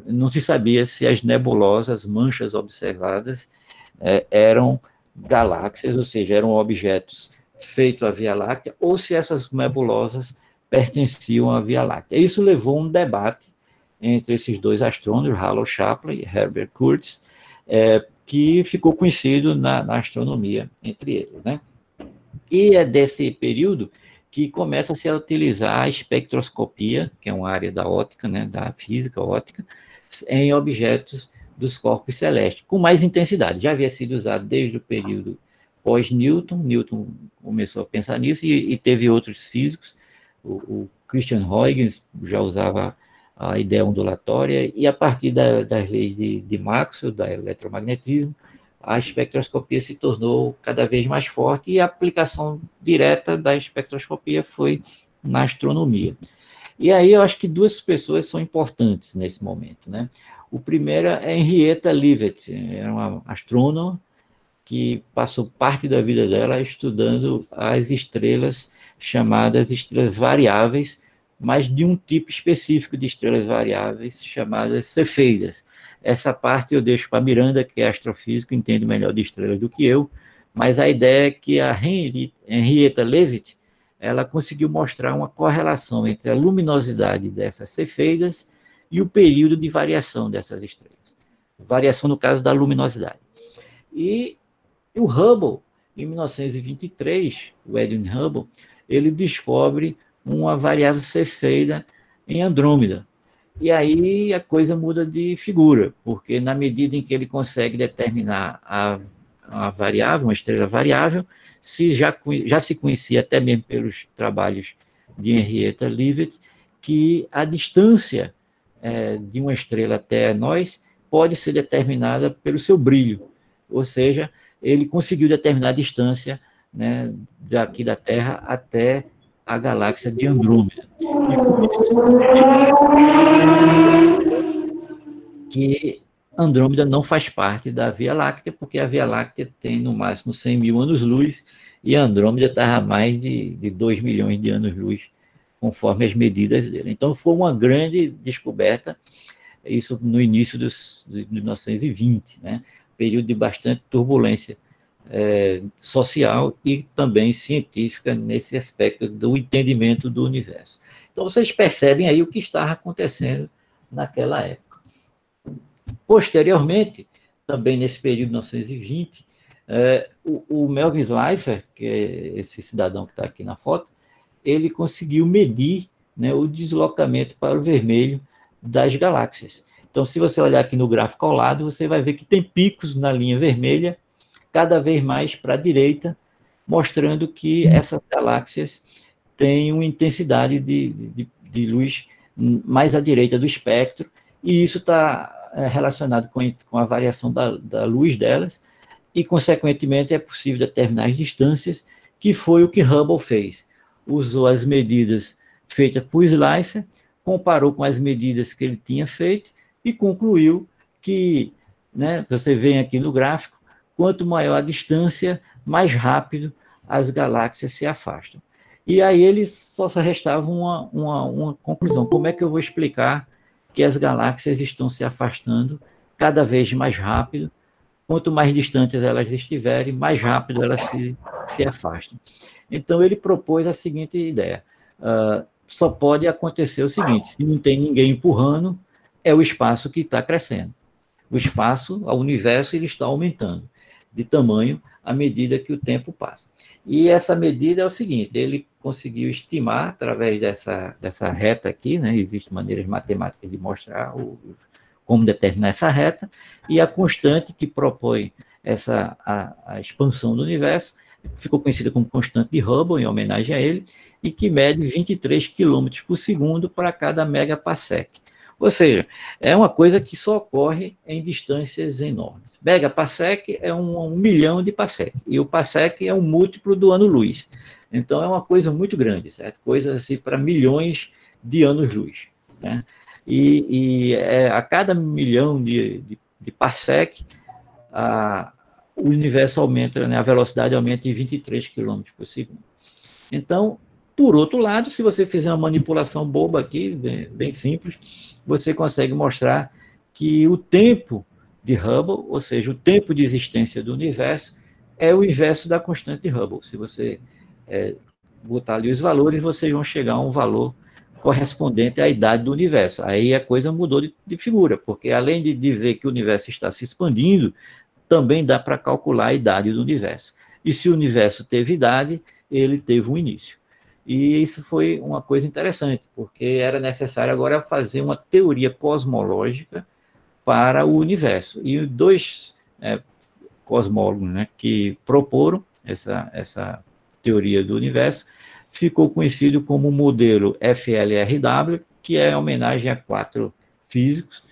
não se sabia se as nebulosas, manchas observadas, eram galáxias, ou seja, eram objetos feitos à Via Láctea, ou se essas nebulosas pertenciam à Via Láctea. Isso levou a um debate entre esses dois astrônomos, Hallow Shapley e Herbert Curtis, que ficou conhecido na astronomia entre eles, né? E é desse período que começa-se a utilizar a espectroscopia, que é uma área da óptica, né, da física óptica, em objetos dos corpos celestes, com mais intensidade. Já havia sido usado desde o período pós-Newton. Newton começou a pensar nisso e teve outros físicos. O Christian Huygens já usava a ideia ondulatória, e a partir das leis de Maxwell, da eletromagnetismo, a espectroscopia se tornou cada vez mais forte, e a aplicação direta da espectroscopia foi na astronomia. E aí eu acho que duas pessoas são importantes nesse momento, né? O primeiro é Henrietta Leavitt, era uma astrônoma que passou parte da vida dela estudando as estrelas chamadas estrelas variáveis, mas de um tipo específico de estrelas variáveis chamadas cefeidas. Essa parte eu deixo para a Miranda, que é astrofísico, entende melhor de estrelas do que eu, mas a ideia é que a Henrietta Leavitt, ela conseguiu mostrar uma correlação entre a luminosidade dessas cefeidas e o período de variação dessas estrelas. Variação no caso da luminosidade. E o Hubble, em 1923, o Edwin Hubble, ele descobre uma variável cefeida em Andrômeda. E aí a coisa muda de figura, porque na medida em que ele consegue determinar a variável, uma estrela variável, já se conhecia até mesmo pelos trabalhos de Henrietta Leavitt, que a distância de uma estrela até nós pode ser determinada pelo seu brilho, ou seja, ele conseguiu determinar a distância, né, daqui da Terra até a galáxia de Andrômeda. E por isso que Andrômeda não faz parte da Via Láctea, porque a Via Láctea tem no máximo 100 mil anos-luz, e a Andrômeda está a mais de 2 milhões de anos-luz, conforme as medidas dele. Então foi uma grande descoberta, isso no início de 1920, né? Período de bastante turbulência social e também científica nesse aspecto do entendimento do universo. Então, vocês percebem aí o que estava acontecendo naquela época. Posteriormente, também nesse período de 1920, o Melvin Slipher, que é esse cidadão que está aqui na foto, ele conseguiu medir, né, o deslocamento para o vermelho das galáxias. Então, se você olhar aqui no gráfico ao lado, você vai ver que tem picos na linha vermelha, cada vez mais para a direita, mostrando que essas galáxias têm uma intensidade de luz mais à direita do espectro, e isso está relacionado com a variação da luz delas, e, consequentemente, é possível determinar as distâncias, que foi o que Hubble fez. Usou as medidas feitas por Slipher, comparou com as medidas que ele tinha feito, e concluiu que, né, você vê aqui no gráfico, quanto maior a distância, mais rápido as galáxias se afastam. E aí eles só restava uma conclusão. Como é que eu vou explicar que as galáxias estão se afastando cada vez mais rápido? Quanto mais distantes elas estiverem, mais rápido elas se afastam. Então ele propôs a seguinte ideia. Só pode acontecer o seguinte: se não tem ninguém empurrando, é o espaço que está crescendo. O espaço, o universo, ele está aumentando de tamanho à medida que o tempo passa. E essa medida é o seguinte: ele conseguiu estimar, através dessa reta aqui, né, existem maneiras matemáticas de mostrar como determinar essa reta, e a constante que propõe a expansão do universo ficou conhecida como constante de Hubble, em homenagem a ele, e que mede 23 km por segundo para cada megaparsec. Ou seja, é uma coisa que só ocorre em distâncias enormes. Megaparsec é 1 milhão de parsec, e o parsec é um múltiplo do ano-luz. Então, é uma coisa muito grande, certo? Coisa assim para milhões de anos-luz, né? A cada milhão de parsec, o universo aumenta, né? A velocidade aumenta em 23 km por segundo. Então, por outro lado, se você fizer uma manipulação boba aqui, bem simples, você consegue mostrar que o tempo de Hubble, ou seja, o tempo de existência do universo, é o inverso da constante de Hubble. Se você botar ali os valores, vocês vão chegar a um valor correspondente à idade do universo. Aí a coisa mudou de figura, porque além de dizer que o universo está se expandindo, também dá para calcular a idade do universo. E se o universo teve idade, ele teve um início. E isso foi uma coisa interessante, porque era necessário agora fazer uma teoria cosmológica para o universo. E dois cosmólogos, né, que proporam essa teoria do universo, ficou conhecido como o modelo FLRW, que é em homenagem a 4 físicos.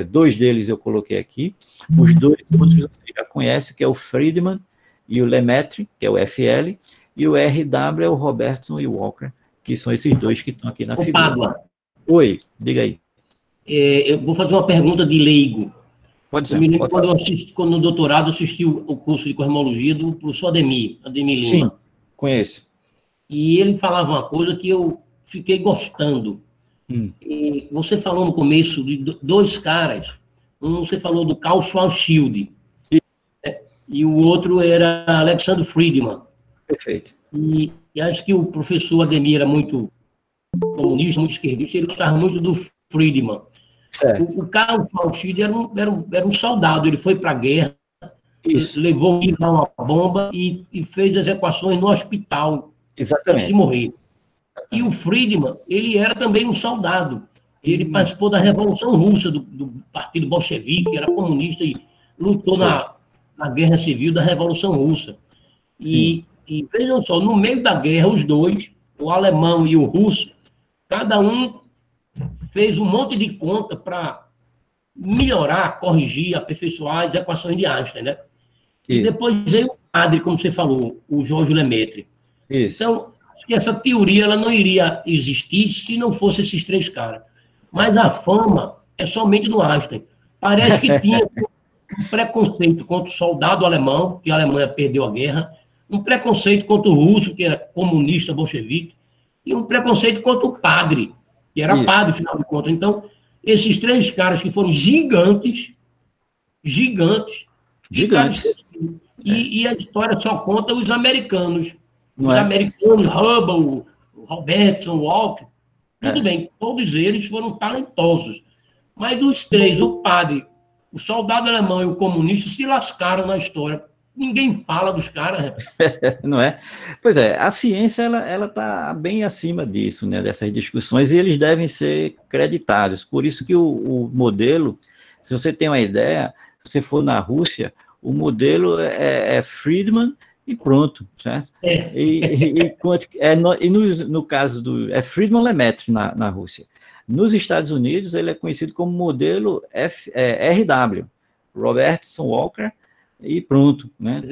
2 deles eu coloquei aqui. Os 2 outros você já conhece, que é o Friedman e o Lemaitre, que é o FL, e o RW é o Robertson e o Walker, que são esses 2 que estão aqui na figura. Pádua. Oi, diga aí. Eu vou fazer uma pergunta de leigo. Pode ser. Eu me lembro quando no doutorado assisti o curso de cosmologia do professor Ademir Lima. Sim, conheço. E ele falava uma coisa que eu fiquei gostando. E você falou no começo de 2 caras. Você falou do Karl Schwarzschild, e o outro era Alexander Friedman. Perfeito. E acho que o professor Ademir era muito comunista, muito esquerdista, ele gostava muito do Friedman. O Karl Schwarzschild era um soldado, ele foi para a guerra, levou uma bomba e fez as equações no hospital. Exatamente. Antes de morrer. E o Friedman, ele era também um soldado. Ele participou da Revolução Russa, do Partido Bolchevique, era comunista e lutou na Guerra Civil da Revolução Russa. E vejam só, no meio da guerra, os 2, o alemão e o russo, cada um fez um monte de conta para melhorar, corrigir, aperfeiçoar as equações de Einstein, né? E depois veio o padre, como você falou, o Georges Lemaitre. Então, acho que essa teoria ela não iria existir se não fosse esses 3 caras. Mas a fama é somente do Einstein. Parece que tinha um preconceito contra o soldado alemão, que a Alemanha perdeu a guerra, um preconceito contra o russo, que era comunista bolchevique, e um preconceito contra o padre, que era padre, afinal de contas. Então, esses 3 caras que foram gigantes. E a história só conta os americanos. Americanos, Hubble, Robertson, Walker, tudo bem, todos eles foram talentosos. Mas os 3, o padre, o soldado alemão e o comunista, se lascaram na história. Ninguém fala dos caras. Não é? Pois é, a ciência ela está bem acima disso, né, dessas discussões, e eles devem ser creditados. Por isso que o modelo, se você tem uma ideia, se você for na Rússia, o modelo é Friedman e pronto, certo? No caso do Friedman Lemaitre na Rússia. Nos Estados Unidos, ele é conhecido como modelo RW, Robertson Walker, e pronto, né?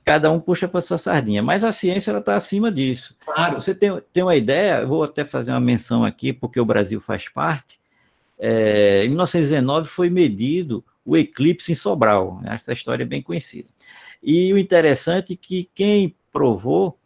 Cada um puxa para sua sardinha, mas a ciência está acima disso. Claro. Você tem uma ideia, eu vou até fazer uma menção aqui, porque o Brasil faz parte. Em 1919 foi medido o eclipse em Sobral, né? Essa história é bem conhecida. E o interessante é que quem provou,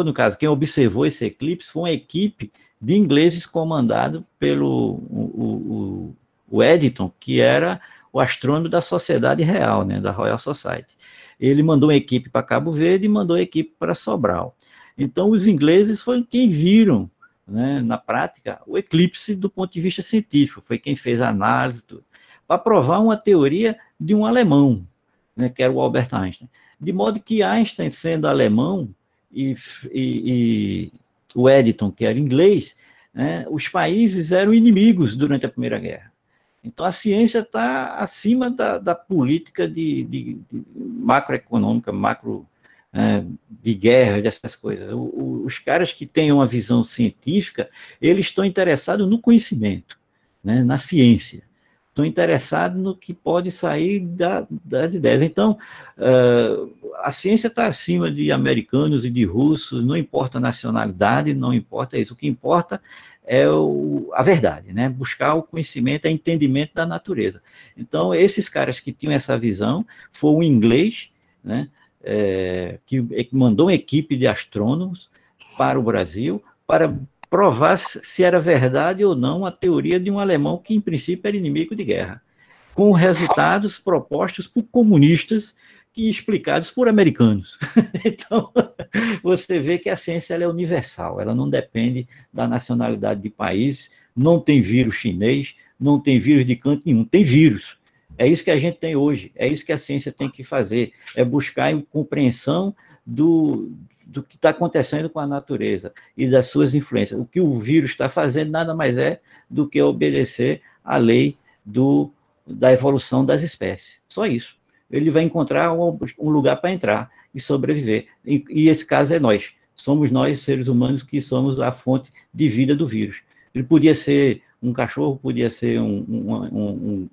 no caso, quem observou esse eclipse foi uma equipe de ingleses comandado pelo o Eddington, que era o astrônomo da Sociedade Real, né, da Royal Society. Ele mandou uma equipe para Cabo Verde e mandou uma equipe para Sobral. Então, os ingleses foram quem viram, né, na prática, o eclipse do ponto de vista científico, foi quem fez a análise, para provar uma teoria de um alemão, né, que era o Albert Einstein. De modo que Einstein, sendo alemão, e o Eddington, que era inglês, né, os países eram inimigos durante a Primeira Guerra. Então, a ciência está acima da política de macroeconômica, de guerra, dessas coisas. Os caras que têm uma visão científica, eles estão interessados no conhecimento, né, na ciência. Estão interessados no que pode sair das ideias. Então, a ciência está acima de americanos e de russos, não importa a nacionalidade, não importa isso. O que importa é a verdade, né? Buscar o conhecimento, o entendimento da natureza. Então, esses caras que tinham essa visão, foi um inglês, né, que mandou uma equipe de astrônomos para o Brasil, para provar se era verdade ou não a teoria de um alemão que, em princípio, era inimigo de guerra, com resultados propostos por comunistas que explicados por americanos. Então, você vê que a ciência ela é universal, ela não depende da nacionalidade de país, não tem vírus chinês, não tem vírus de canto nenhum, tem vírus. É isso que a gente tem hoje, é isso que a ciência tem que fazer, é buscar a compreensão do que está acontecendo com a natureza e das suas influências. O que o vírus está fazendo nada mais é do que obedecer à lei da evolução das espécies. Só isso. Ele vai encontrar um lugar para entrar e sobreviver. E esse caso é nós. Somos nós, seres humanos, que somos a fonte de vida do vírus. Ele podia ser um cachorro, podia ser um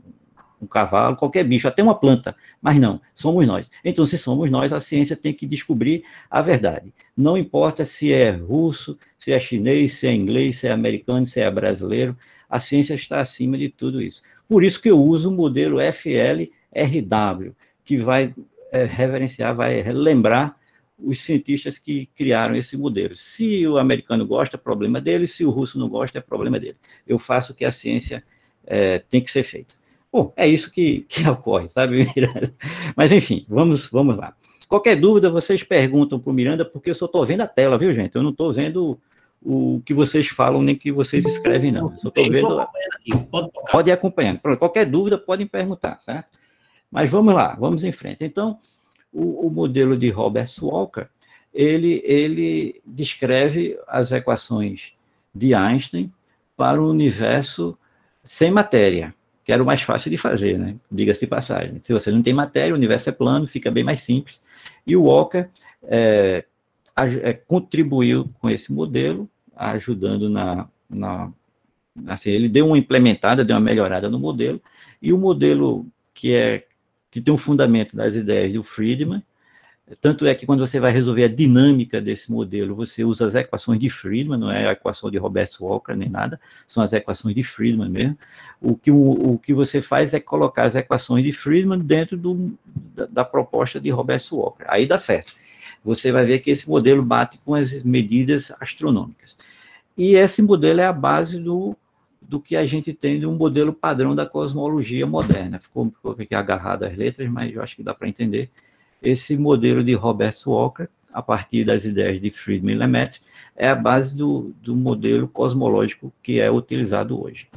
cavalo, qualquer bicho, até uma planta, mas não, somos nós. Então, se somos nós, a ciência tem que descobrir a verdade. Não importa se é russo, se é chinês, se é inglês, se é americano, se é brasileiro, a ciência está acima de tudo isso. Por isso que eu uso o modelo FLRW, que vai reverenciar, vai lembrar os cientistas que criaram esse modelo. Se o americano gosta, é problema dele, se o russo não gosta, é problema dele. Eu faço o que a ciência tem que ser feita. Bom, é isso que ocorre, sabe, Miranda? Mas, enfim, vamos lá. Qualquer dúvida, vocês perguntam para o Miranda, porque eu só estou vendo a tela, viu, gente? Eu não estou vendo o que vocês falam, nem o que vocês escrevem, não. Eu só estou vendo... Pode ir acompanhando. Pronto, qualquer dúvida, podem perguntar, certo? Mas vamos lá, vamos em frente. Então, o modelo de Robert Walker, ele descreve as equações de Einstein para o universo sem matéria, que era o mais fácil de fazer, né? Diga-se de passagem. Se você não tem matéria, o universo é plano, fica bem mais simples. E o Walker contribuiu com esse modelo, ajudando assim, ele deu uma implementada, deu uma melhorada no modelo, e o modelo que tem um fundamento das ideias do Friedman, tanto é que quando você vai resolver a dinâmica desse modelo, você usa as equações de Friedman, não é a equação de Robert Walker nem nada, são as equações de Friedman mesmo. O que você faz é colocar as equações de Friedman dentro da proposta de Robert Walker. Aí dá certo. Você vai ver que esse modelo bate com as medidas astronômicas. E esse modelo é a base do que a gente tem de um modelo padrão da cosmologia moderna. Ficou aqui agarrado às letras, mas eu acho que dá para entender. Esse modelo de Robert Walker, a partir das ideias de Friedman e Lemaitre, é a base do modelo cosmológico que é utilizado hoje.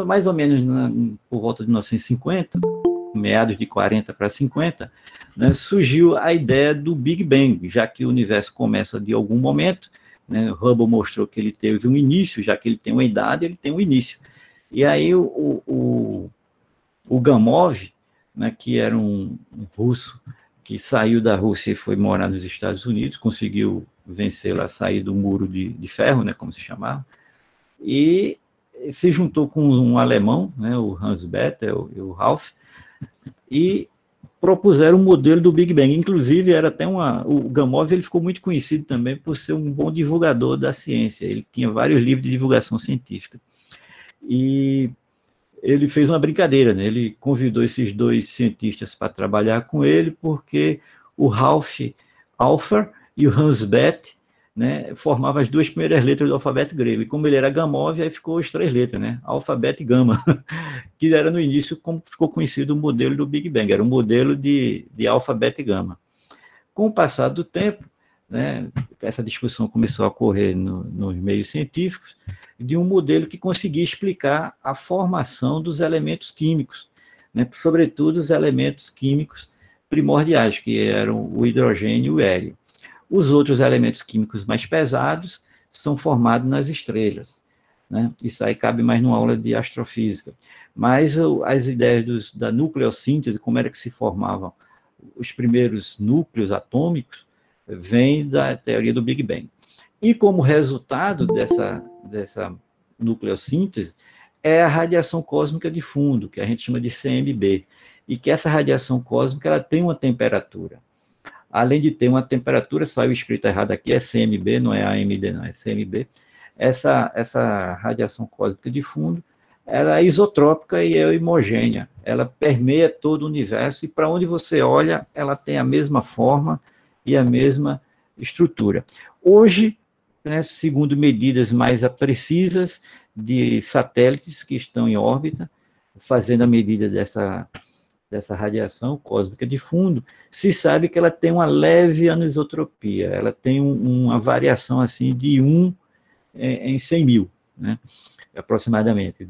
Mais ou menos por volta de 1950, meados de 40 para 50, né, surgiu a ideia do Big Bang, já que o universo começa de algum momento, né, Hubble mostrou que ele teve um início, já que ele tem uma idade, ele tem um início. E aí o Gamov, né, que era um russo que saiu da Rússia e foi morar nos Estados Unidos, conseguiu vencê-la, sair do muro de ferro, né, como se chamava, e se juntou com um alemão, né, o Hans Bethe e o Ralph, e propuseram um modelo do Big Bang. Inclusive, era até o Gamov, ele ficou muito conhecido também por ser um bom divulgador da ciência. Ele tinha vários livros de divulgação científica. E ele fez uma brincadeira, né? Ele convidou esses dois cientistas para trabalhar com ele, porque o Ralph Alpher e o Hans Bethe, né, formavam as duas primeiras letras do alfabeto grego. E como ele era Gamov, aí ficou as três letras, né? Alfa, Beta e Gama, que era no início como ficou conhecido o modelo do Big Bang, era um modelo de alfa, beta e gama. Com o passar do tempo, né, essa discussão começou a ocorrer nos meios científicos, de um modelo que conseguia explicar a formação dos elementos químicos, né, sobretudo os elementos químicos primordiais, que eram o hidrogênio e o hélio. Os outros elementos químicos mais pesados são formados nas estrelas, né? Isso aí cabe mais numa aula de astrofísica. Mas as ideias da nucleossíntese, como era que se formavam os primeiros núcleos atômicos, vem da teoria do Big Bang. E como resultado dessa nucleossíntese é a radiação cósmica de fundo, que a gente chama de CMB, e que essa radiação cósmica ela tem uma temperatura. Além de ter uma temperatura, saiu escrito errado aqui, é CMB, não é AMD, não, é CMB. Essa radiação cósmica de fundo, ela é isotrópica e é homogênea. Ela permeia todo o universo e para onde você olha, ela tem a mesma forma e a mesma estrutura. Hoje, né, segundo medidas mais precisas de satélites que estão em órbita, fazendo a medida dessa dessa radiação cósmica de fundo, se sabe que ela tem uma leve anisotropia, ela tem uma variação assim de 1 em 100 mil, né? Aproximadamente,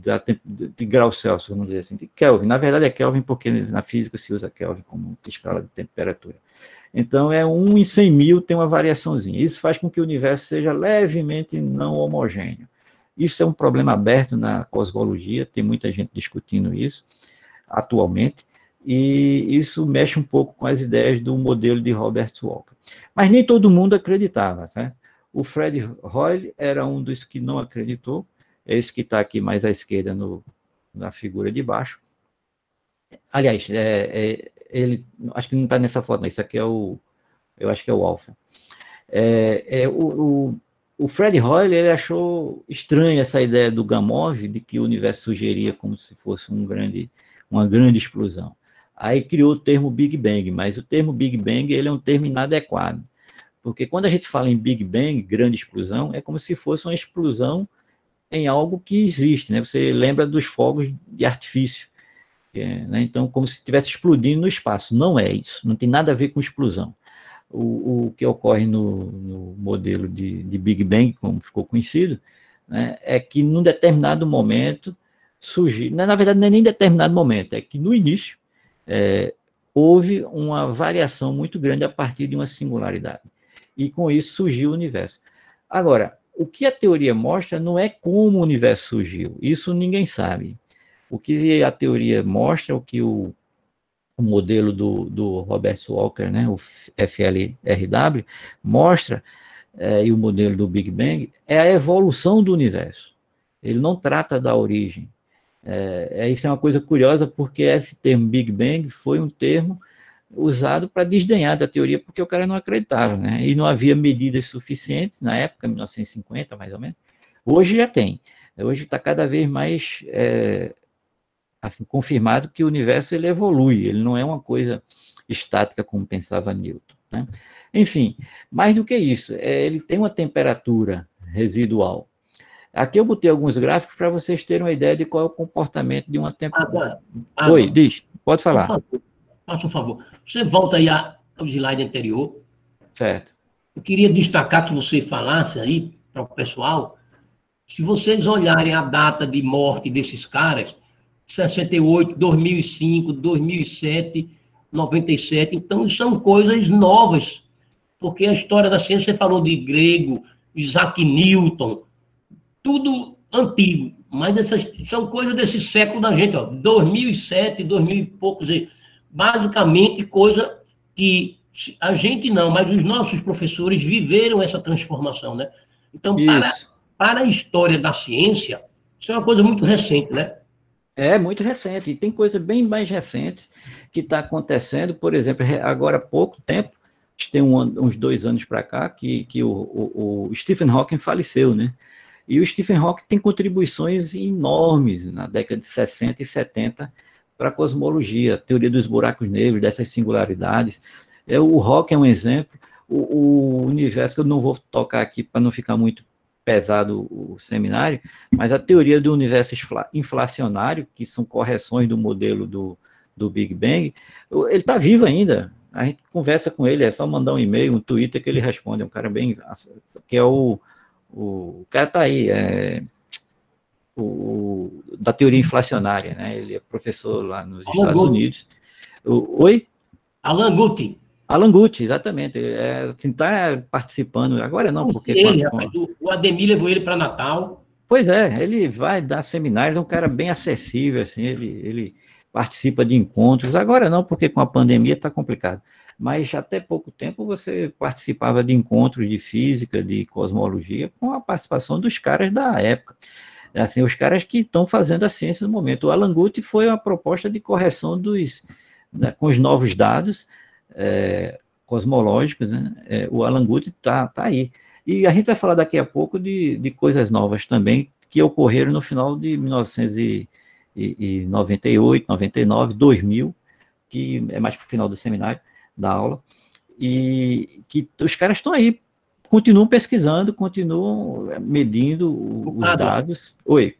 de graus Celsius, vamos dizer assim, de Kelvin. Na verdade é Kelvin porque na física se usa Kelvin como escala de temperatura. Então, 1 em 100 mil tem uma variaçãozinha. Isso faz com que o universo seja levemente não homogêneo. Isso é um problema aberto na cosmologia, tem muita gente discutindo isso atualmente, e isso mexe um pouco com as ideias do modelo de Robert Walker. Mas nem todo mundo acreditava, certo? O Fred Hoyle era um dos que não acreditou, é esse que está aqui mais à esquerda na figura de baixo. Aliás, ele, acho que não está nessa foto, não. Isso aqui eu acho que é o Alpha. O Fred Hoyle, ele achou estranho essa ideia do Gamov, de que o universo surgiria como se fosse uma grande explosão. Aí criou o termo Big Bang, mas o termo Big Bang ele é um termo inadequado, porque quando a gente fala em Big Bang, grande explosão, é como se fosse uma explosão em algo que existe, né? Você lembra dos fogos de artifício, né? Então, como se estivesse explodindo no espaço. Não é isso, não tem nada a ver com explosão. O que ocorre no modelo de Big Bang, como ficou conhecido, né, é que num determinado momento surgiu, na verdade não é nem determinado momento, é que no início houve uma variação muito grande a partir de uma singularidade, e com isso surgiu o universo. Agora, o que a teoria mostra não é como o universo surgiu, isso ninguém sabe. O que a teoria mostra, o que o modelo do Robert Walker, né, o FLRW, mostra, e o modelo do Big Bang, é a evolução do universo. Ele não trata da origem. Isso é uma coisa curiosa, porque esse termo Big Bang foi um termo usado para desdenhar da teoria, porque o cara não acreditava, né? E não havia medidas suficientes, na época, 1950, mais ou menos. Hoje já tem. Hoje está cada vez mais assim, confirmado que o universo ele evolui, ele não é uma coisa estática como pensava Newton, né? Enfim, mais do que isso, ele tem uma temperatura residual. Aqui eu botei alguns gráficos para vocês terem uma ideia de qual é o comportamento de uma temperatura. Oi, diz, pode falar. Faça um favor. Você volta aí ao slide anterior. Certo. Eu queria destacar que você falasse aí para o pessoal, se vocês olharem a data de morte desses caras, 68, 2005, 2007, 97. Então, são coisas novas, porque a história da ciência, você falou de grego, Isaac Newton, tudo antigo, mas essas são coisas desse século da gente, ó, 2007, 2000 e poucos, basicamente coisa que a gente não, mas os nossos professores viveram essa transformação, né? Então, para a história da ciência, isso é uma coisa muito recente, né? É muito recente, e tem coisa bem mais recente que está acontecendo, por exemplo, agora há pouco tempo, tem uns 2 anos para cá, que o Stephen Hawking faleceu, né? E o Stephen Hawking tem contribuições enormes na década de 60 e 70 para a cosmologia, a teoria dos buracos negros, dessas singularidades. O Hawking é um exemplo, o universo, que eu não vou tocar aqui para não ficar muito pesado o seminário, mas a teoria do universo inflacionário, que são correções do modelo do Big Bang, ele está vivo ainda. A gente conversa com ele, é só mandar um e-mail, um Twitter que ele responde. É um cara bem... que é o cara está aí, da teoria inflacionária, né? Ele é professor lá nos Estados Unidos. Oi? Alan Guth. Alan Guth, exatamente. Está participando. Agora não, porque... rapaz, o Ademir levou ele para Natal. Pois é, ele vai dar seminários, é um cara bem acessível, assim, ele participa de encontros. Agora não, porque com a pandemia está complicado. Mas até pouco tempo você participava de encontros de física, de cosmologia, com a participação dos caras da época. Assim, os caras que estão fazendo a ciência no momento. O Alan Guth foi uma proposta de correção com os novos dados cosmológicos, né? O Alan Guth está aí. E a gente vai falar daqui a pouco de coisas novas também, que ocorreram no final de 1998, 99, 2000, que é mais para o final do seminário, da aula, e que os caras estão aí, continuam pesquisando, continuam medindo os dados. Oi.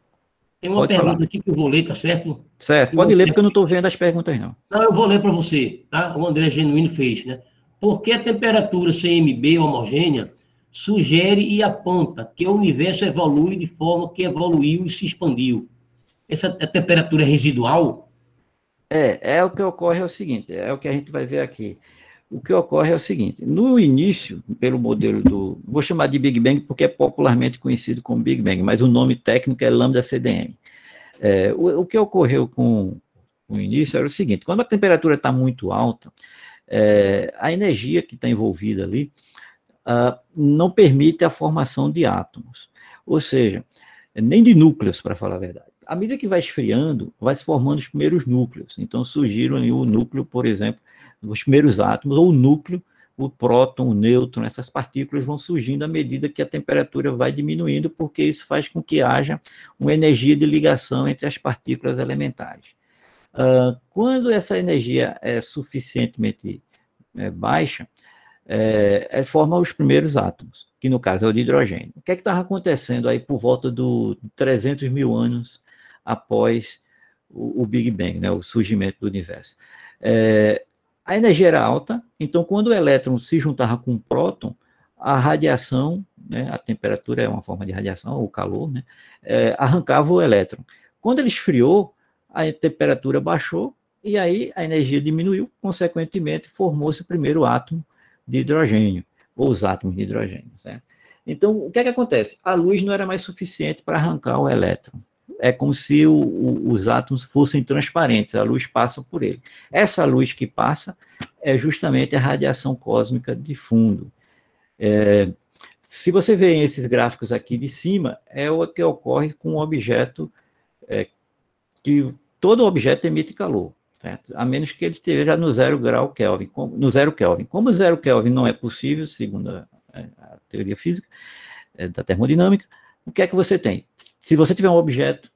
Tem uma Pode pergunta falar. aqui que eu vou ler, tá certo? Certo, pode ler, porque eu não estou vendo as perguntas, não. Não, eu vou ler para você, tá? O André Genuíno fez, né? Por que a temperatura CMB homogênea sugere e aponta que o universo evolui de forma que evoluiu e se expandiu? Essa temperatura é residual? O que ocorre é o seguinte, é o que a gente vai ver aqui. O que ocorre é o seguinte, no início, pelo modelo vou chamar de Big Bang porque é popularmente conhecido como Big Bang, mas o nome técnico é Lambda CDM. O que ocorreu com o início era o seguinte, quando a temperatura está muito alta, a energia que está envolvida ali não permite a formação de átomos, ou seja, nem de núcleos, para falar a verdade. À medida que vai esfriando, vai se formando os primeiros núcleos. Então, surgiram o núcleo, por exemplo, os primeiros átomos, ou o núcleo, o próton, o nêutron, essas partículas vão surgindo à medida que a temperatura vai diminuindo, porque isso faz com que haja uma energia de ligação entre as partículas elementares. Quando essa energia é suficientemente baixa, forma os primeiros átomos, que no caso é o de hidrogênio. O que é que estava acontecendo aí por volta do 300 mil anos após o Big Bang, né, o surgimento do universo? A energia era alta, então quando o elétron se juntava com o próton, a radiação, né, a temperatura é uma forma de radiação, o calor, né, arrancava o elétron. Quando ele esfriou, a temperatura baixou, e aí a energia diminuiu, consequentemente formou-se o primeiro átomo de hidrogênio, ou os átomos de hidrogênio, certo? Então, o que é que acontece? A luz não era mais suficiente para arrancar o elétron. É como se os átomos fossem transparentes, a luz passa por ele. Essa luz que passa é justamente a radiação cósmica de fundo. Se você vê esses gráficos aqui de cima, é o que ocorre com um objeto que todo objeto emite calor. Certo? A menos que ele esteja no 0 grau Kelvin, no 0 Kelvin. Como 0 Kelvin não é possível, segundo a teoria física da termodinâmica, o que é que você tem? Se você tiver um objeto,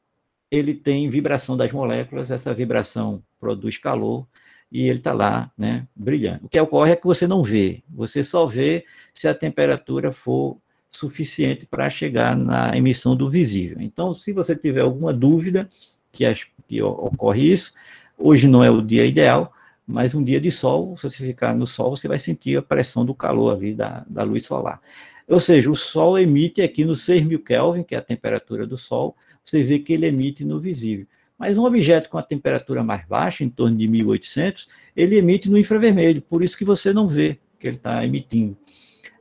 ele tem vibração das moléculas, essa vibração produz calor e ele está lá, né, brilhando. O que ocorre é que você não vê, você só vê se a temperatura for suficiente para chegar na emissão do visível. Então, se você tiver alguma dúvida que ocorre isso, hoje não é o dia ideal, mas um dia de sol, se você ficar no sol, você vai sentir a pressão do calor ali da luz solar. Ou seja, o sol emite aqui no 6.000 Kelvin, que é a temperatura do sol, você vê que ele emite no visível. Mas um objeto com a temperatura mais baixa, em torno de 1.800, ele emite no infravermelho, por isso que você não vê que ele está emitindo.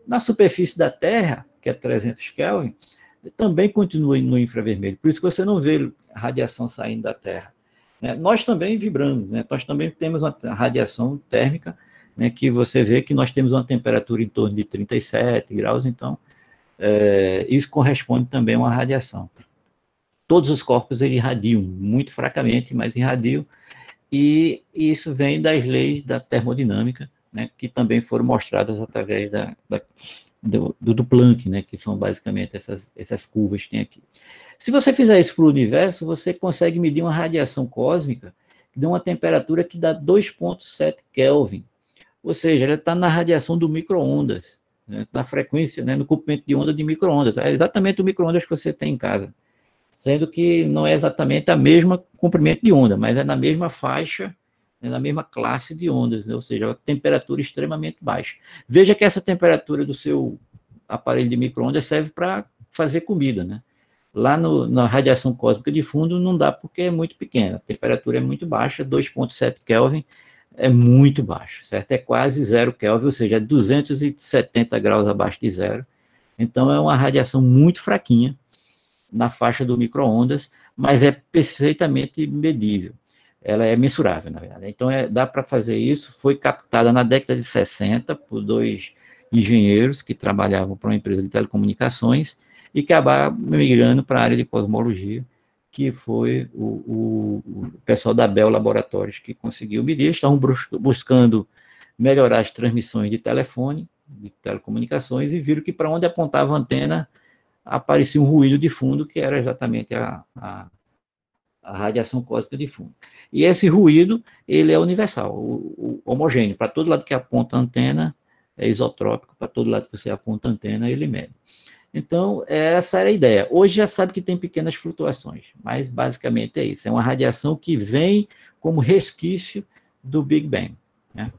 Na superfície da Terra, que é 300 Kelvin, também continua no infravermelho, por isso que você não vê radiação saindo da Terra. Nós também vibramos, né? Nós também temos uma radiação térmica, né, que você vê que nós temos uma temperatura em torno de 37 graus, então isso corresponde também a uma radiação. Todos os corpos irradiam, muito fracamente, mas irradiam, e isso vem das leis da termodinâmica, né, que também foram mostradas através do Planck, né, que são basicamente essas curvas que tem aqui. Se você fizer isso para o universo, você consegue medir uma radiação cósmica que dá uma temperatura que dá 2,7 Kelvin, ou seja, ela está na radiação do micro-ondas, né, na frequência, né, no comprimento de onda de micro-ondas. É exatamente o micro-ondas que você tem em casa, sendo que não é exatamente a mesma comprimento de onda, mas é na mesma faixa, na mesma classe de ondas, né? Ou seja, a temperatura extremamente baixa. Veja que essa temperatura do seu aparelho de micro-ondas serve para fazer comida, né? Lá na radiação cósmica de fundo não dá porque é muito pequena, a temperatura é muito baixa, 2,7 Kelvin é muito baixo, certo? É quase 0 Kelvin, ou seja, é 270 graus abaixo de zero. Então é uma radiação muito fraquinha na faixa do micro-ondas, mas é perfeitamente medível. Ela é mensurável, na verdade. Então, dá para fazer isso. Foi captada na década de 60 por 2 engenheiros que trabalhavam para uma empresa de telecomunicações e acabaram migrando para a área de cosmologia, que foi o pessoal da Bell Laboratórios que conseguiu medir. Estavam buscando melhorar as transmissões de telefone, de telecomunicações, e viram que para onde apontava a antena aparecia um ruído de fundo, que era exatamente a radiação cósmica de fundo. E esse ruído, ele é universal, o homogêneo. Para todo lado que aponta a antena, é isotrópico, para todo lado que você aponta a antena, ele mede. Então, essa era a ideia. Hoje já sabe que tem pequenas flutuações, mas basicamente é isso. É uma radiação que vem como resquício do Big Bang, né?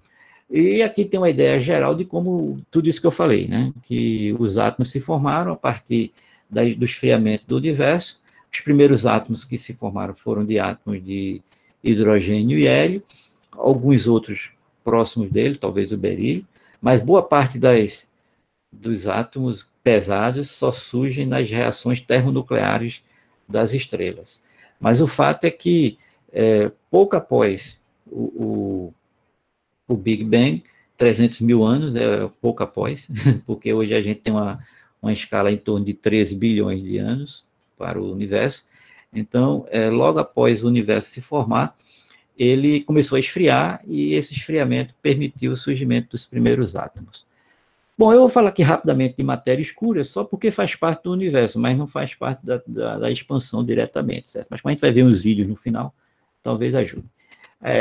E aqui tem uma ideia geral de como tudo isso que eu falei, né? Que os átomos se formaram a partir do esfriamento do universo. Os primeiros átomos que se formaram foram de átomos de hidrogênio e hélio, alguns outros próximos dele, talvez o berílio, mas boa parte dos átomos pesados só surgem nas reações termonucleares das estrelas. Mas o fato é que, pouco após o Big Bang, 300 mil anos, pouco após, porque hoje a gente tem uma escala em torno de 13 bilhões de anos para o universo. Então, logo após o universo se formar, ele começou a esfriar e esse esfriamento permitiu o surgimento dos primeiros átomos. Bom, eu vou falar aqui rapidamente de matéria escura, só porque faz parte do universo, mas não faz parte da expansão diretamente, certo? Mas como a gente vai ver uns vídeos no final, talvez ajude.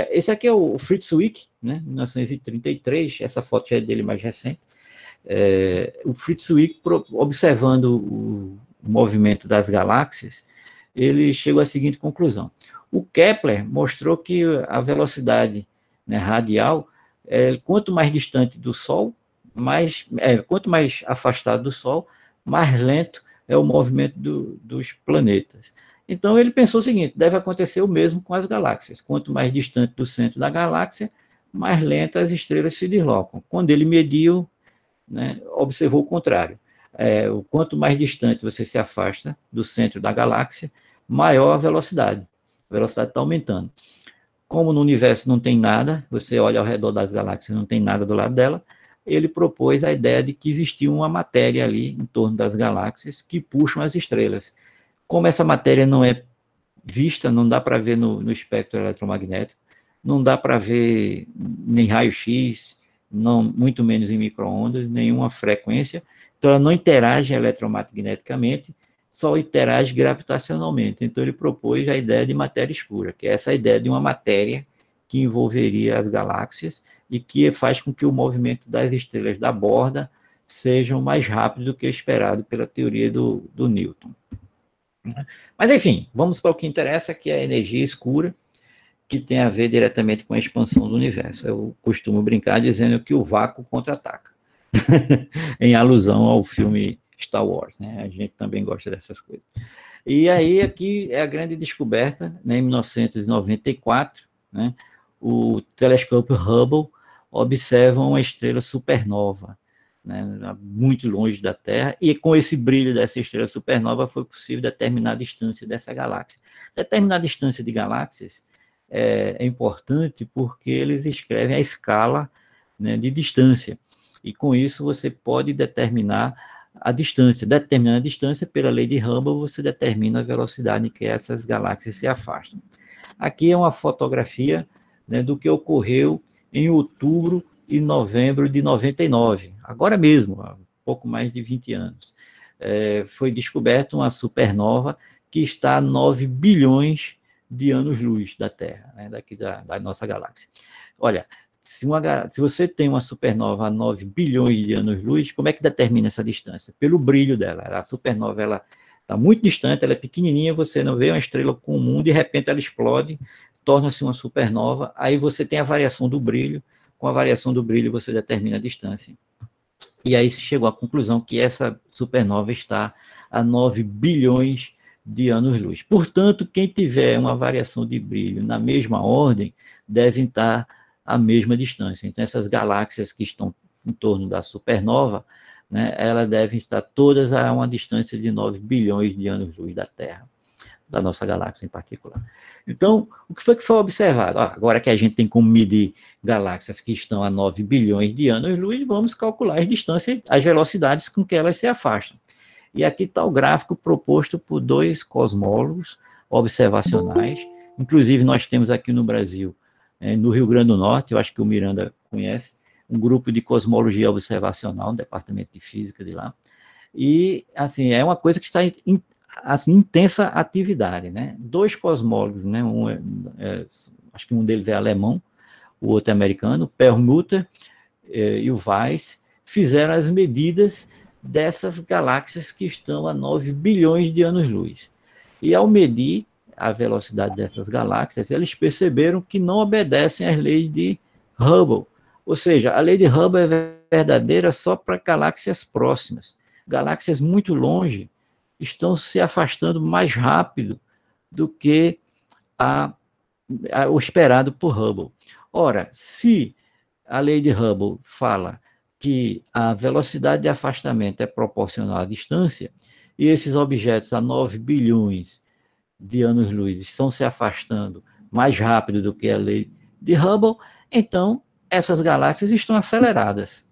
Esse aqui é o Fritz Zwick, né, 1933, essa foto já é dele mais recente. O Fritz Zwick, observando o movimento das galáxias, ele chegou à seguinte conclusão. O Kepler mostrou que a velocidade, né, radial, quanto mais distante do Sol, quanto mais afastado do Sol, mais lento é o movimento dos planetas. Então, ele pensou o seguinte, deve acontecer o mesmo com as galáxias. Quanto mais distante do centro da galáxia, mais lento as estrelas se deslocam. Quando ele mediu, né, observou o contrário. Quanto mais distante você se afasta do centro da galáxia, maior a velocidade. A velocidade está aumentando. Como no universo não tem nada, você olha ao redor das galáxias, não tem nada do lado dela, ele propôs a ideia de que existia uma matéria ali em torno das galáxias que puxam as estrelas. Como essa matéria não é vista, não dá para ver no espectro eletromagnético, não dá para ver nem raio-x, muito menos em micro-ondas, nenhuma frequência, então ela não interage eletromagneticamente, só interage gravitacionalmente. Então ele propôs a ideia de matéria escura, que é essa ideia de uma matéria que envolveria as galáxias e que faz com que o movimento das estrelas da borda seja mais rápido do que esperado pela teoria do Newton. Mas, enfim, vamos para o que interessa, que é a energia escura, que tem a ver diretamente com a expansão do universo. Eu costumo brincar dizendo que o vácuo contra-ataca, em alusão ao filme Star Wars, né? A gente também gosta dessas coisas. E aí, aqui é a grande descoberta, né, em 1994, né, o telescópio Hubble observa uma estrela supernova, né, muito longe da Terra, e com esse brilho dessa estrela supernova foi possível determinar a distância dessa galáxia. Determinar a distância de galáxias é importante porque eles escrevem a escala, né, de distância, e com isso você pode determinar a distância. Determinando a distância, pela lei de Hubble, você determina a velocidade em que essas galáxias se afastam. Aqui é uma fotografia, né, do que ocorreu em outubro e novembro de 99, agora mesmo, há pouco mais de 20 anos. Foi descoberta uma supernova que está a 9 bilhões de anos-luz da Terra, né, daqui da nossa galáxia. Olha, se você tem uma supernova a 9 bilhões de anos-luz, como é que determina essa distância? Pelo brilho dela. A supernova está muito distante, ela é pequenininha, você não vê uma estrela comum, de repente ela explode, torna-se uma supernova, aí você tem a variação do brilho, com a variação do brilho você determina a distância. E aí se chegou à conclusão que essa supernova está a 9 bilhões de anos-luz. Portanto, quem tiver uma variação de brilho na mesma ordem, devem estar à mesma distância. Então, essas galáxias que estão em torno da supernova, né, elas devem estar todas a uma distância de 9 bilhões de anos-luz da Terra, da nossa galáxia em particular. Então, o que foi observado? Agora que a gente tem como medir galáxias que estão a 9 bilhões de anos-luz, vamos calcular as distâncias, as velocidades com que elas se afastam. E aqui está o gráfico proposto por 2 cosmólogos observacionais. Inclusive, nós temos aqui no Brasil, no Rio Grande do Norte, eu acho que o Miranda conhece, um grupo de cosmologia observacional, um departamento de física de lá. E, assim, é uma coisa que está em assim, intensa atividade, né? 2 cosmólogos, né? Acho que um deles é alemão, o outro é americano, o Perlmutter e o Weiss, fizeram as medidas dessas galáxias que estão a 9 bilhões de anos-luz. E ao medir a velocidade dessas galáxias, eles perceberam que não obedecem às leis de Hubble. Ou seja, a lei de Hubble é verdadeira só para galáxias próximas. Galáxias muito longe estão se afastando mais rápido do que o esperado por Hubble. Ora, se a lei de Hubble fala que a velocidade de afastamento é proporcional à distância, e esses objetos a 9 bilhões de anos-luz estão se afastando mais rápido do que a lei de Hubble, então essas galáxias estão aceleradas,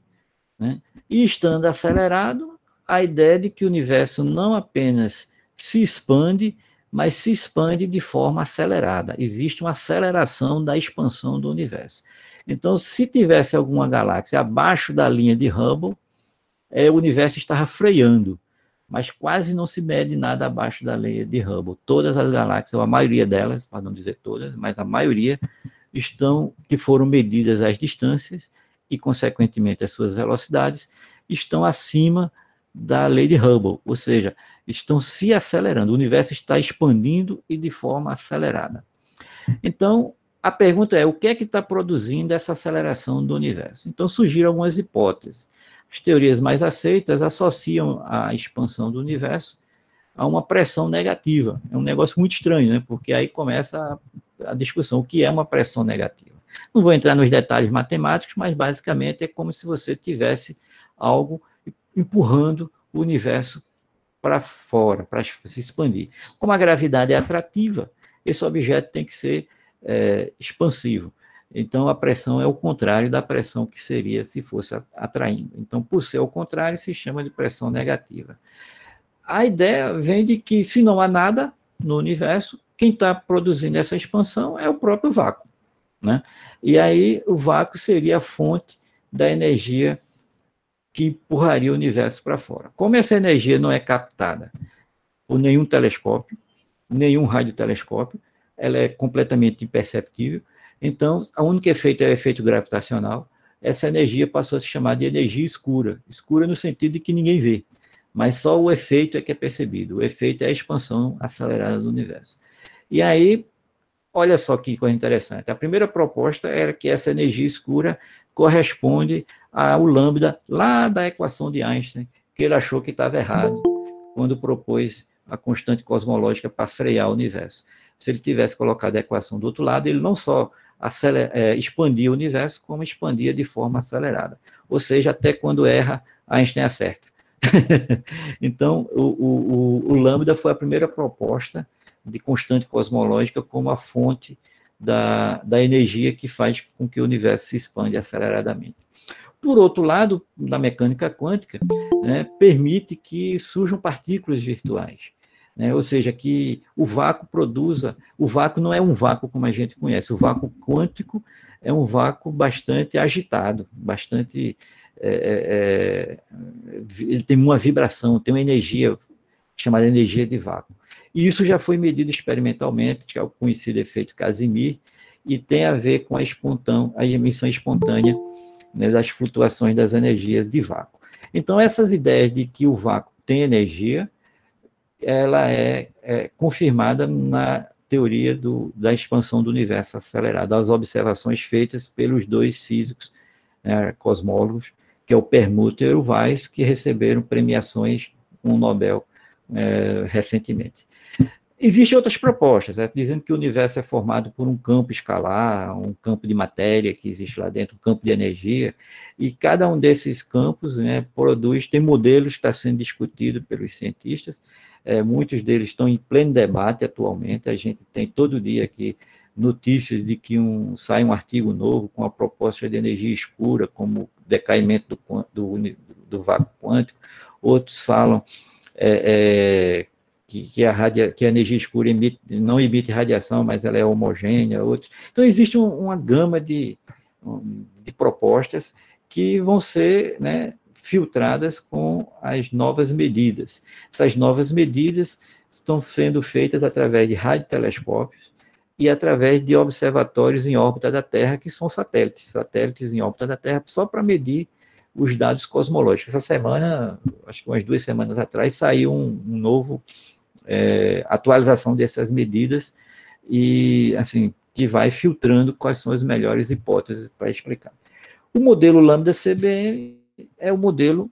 né? E estando acelerado, a ideia de que o universo não apenas se expande, mas se expande de forma acelerada. Existe uma aceleração da expansão do universo. Então, se tivesse alguma galáxia abaixo da linha de Hubble, o universo estava freando, mas quase não se mede nada abaixo da lei de Hubble. Todas as galáxias, ou a maioria delas, para não dizer todas, mas a maioria que foram medidas as distâncias e, consequentemente, as suas velocidades, estão acima da lei de Hubble, ou seja, estão se acelerando. O universo está expandindo e de forma acelerada. Então, a pergunta é, o que é que está produzindo essa aceleração do universo? Então, surgiram algumas hipóteses. As teorias mais aceitas associam a expansão do universo a uma pressão negativa. É um negócio muito estranho, né? Porque aí começa a discussão, o que é uma pressão negativa. Não vou entrar nos detalhes matemáticos, mas basicamente é como se você tivesse algo empurrando o universo para fora, para se expandir. Como a gravidade é atrativa, esse objeto tem que ser expansivo. Então, a pressão é o contrário da pressão que seria se fosse atraindo. Então, por ser o contrário, se chama de pressão negativa. A ideia vem de que, se não há nada no universo, quem está produzindo essa expansão é o próprio vácuo, né? E aí, o vácuo seria a fonte da energia que empurraria o universo para fora. Como essa energia não é captada por nenhum telescópio, nenhum radiotelescópio, ela é completamente imperceptível. Então, o único efeito é o efeito gravitacional. Essa energia passou a se chamar de energia escura. Escura no sentido de que ninguém vê, mas só o efeito é que é percebido. O efeito é a expansão acelerada do universo. E aí, olha só que coisa interessante. A primeira proposta era que essa energia escura corresponde ao lambda lá da equação de Einstein, que ele achou que estava errado quando propôs a constante cosmológica para frear o universo. Se ele tivesse colocado a equação do outro lado, ele não só expandia o universo, como expandia de forma acelerada. Ou seja, até quando erra, Einstein acerta. Então, o lambda foi a primeira proposta de constante cosmológica como a fonte da energia que faz com que o universo se expande aceleradamente. Por outro lado, na mecânica quântica, né, permite que surjam partículas virtuais. Né, ou seja, que o vácuo produza... O vácuo não é um vácuo como a gente conhece. O vácuo quântico é um vácuo bastante agitado, bastante... ele tem uma vibração, tem uma energia chamada energia de vácuo. E isso já foi medido experimentalmente, que é o conhecido efeito Casimir, e tem a ver com a emissão espontânea, né, das flutuações das energias de vácuo. Então, essas ideias de que o vácuo tem energia, ela é confirmada na teoria da expansão do universo acelerado, as observações feitas pelos dois físicos, né, cosmólogos, que é o Perlmutter e o Weiss, que receberam premiações com o Nobel recentemente. Existem outras propostas, dizendo que o universo é formado por um campo escalar, um campo de matéria que existe lá dentro, um campo de energia, e cada um desses campos, né, tem modelos que estão sendo discutidos pelos cientistas, muitos deles estão em pleno debate atualmente, a gente tem todo dia aqui notícias de que sai um artigo novo com a proposta de energia escura, como decaimento do vácuo quântico, outros falam que a energia escura não emite radiação, mas ela é homogênea, outros. Então, existe uma gama de propostas que vão ser, né, filtradas com as novas medidas. Essas novas medidas estão sendo feitas através de radiotelescópios e através de observatórios em órbita da Terra, que são satélites em órbita da Terra, só para medir os dados cosmológicos. Essa semana, acho que umas 2 semanas atrás, saiu um novo atualização dessas medidas e, assim, que vai filtrando quais são as melhores hipóteses para explicar. O modelo Lambda CBM é o modelo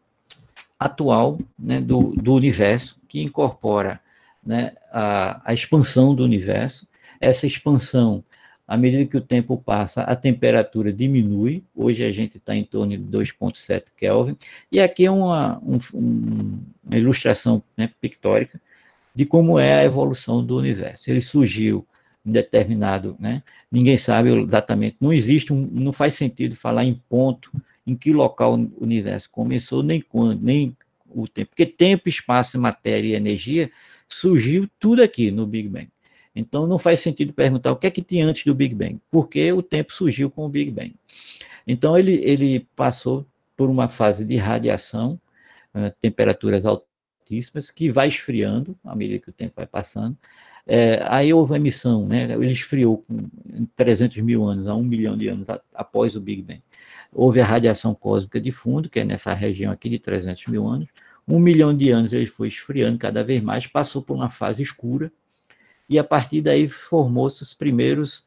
atual, né, do universo, que incorpora, né, a expansão do universo. Essa expansão, à medida que o tempo passa, a temperatura diminui. Hoje a gente está em torno de 2,7 Kelvin. E aqui é uma ilustração, né, pictórica de como é a evolução do universo. Ele surgiu em determinado, né, ninguém sabe exatamente, não existe, não faz sentido falar em ponto, em que local o universo começou, nem quando, nem o tempo. Porque tempo, espaço, matéria e energia surgiu tudo aqui no Big Bang. Então, não faz sentido perguntar o que é que tinha antes do Big Bang, porque o tempo surgiu com o Big Bang. Então, ele passou por uma fase de radiação, temperaturas altíssimas, que vai esfriando à medida que o tempo vai passando. Aí houve a emissão, né? Ele esfriou com 300 mil anos a 1 bilhão de anos após o Big Bang. Houve a radiação cósmica de fundo, que é nessa região aqui de 300 mil anos. 1 milhão de anos ele foi esfriando cada vez mais, passou por uma fase escura, e a partir daí formou-se as primeiras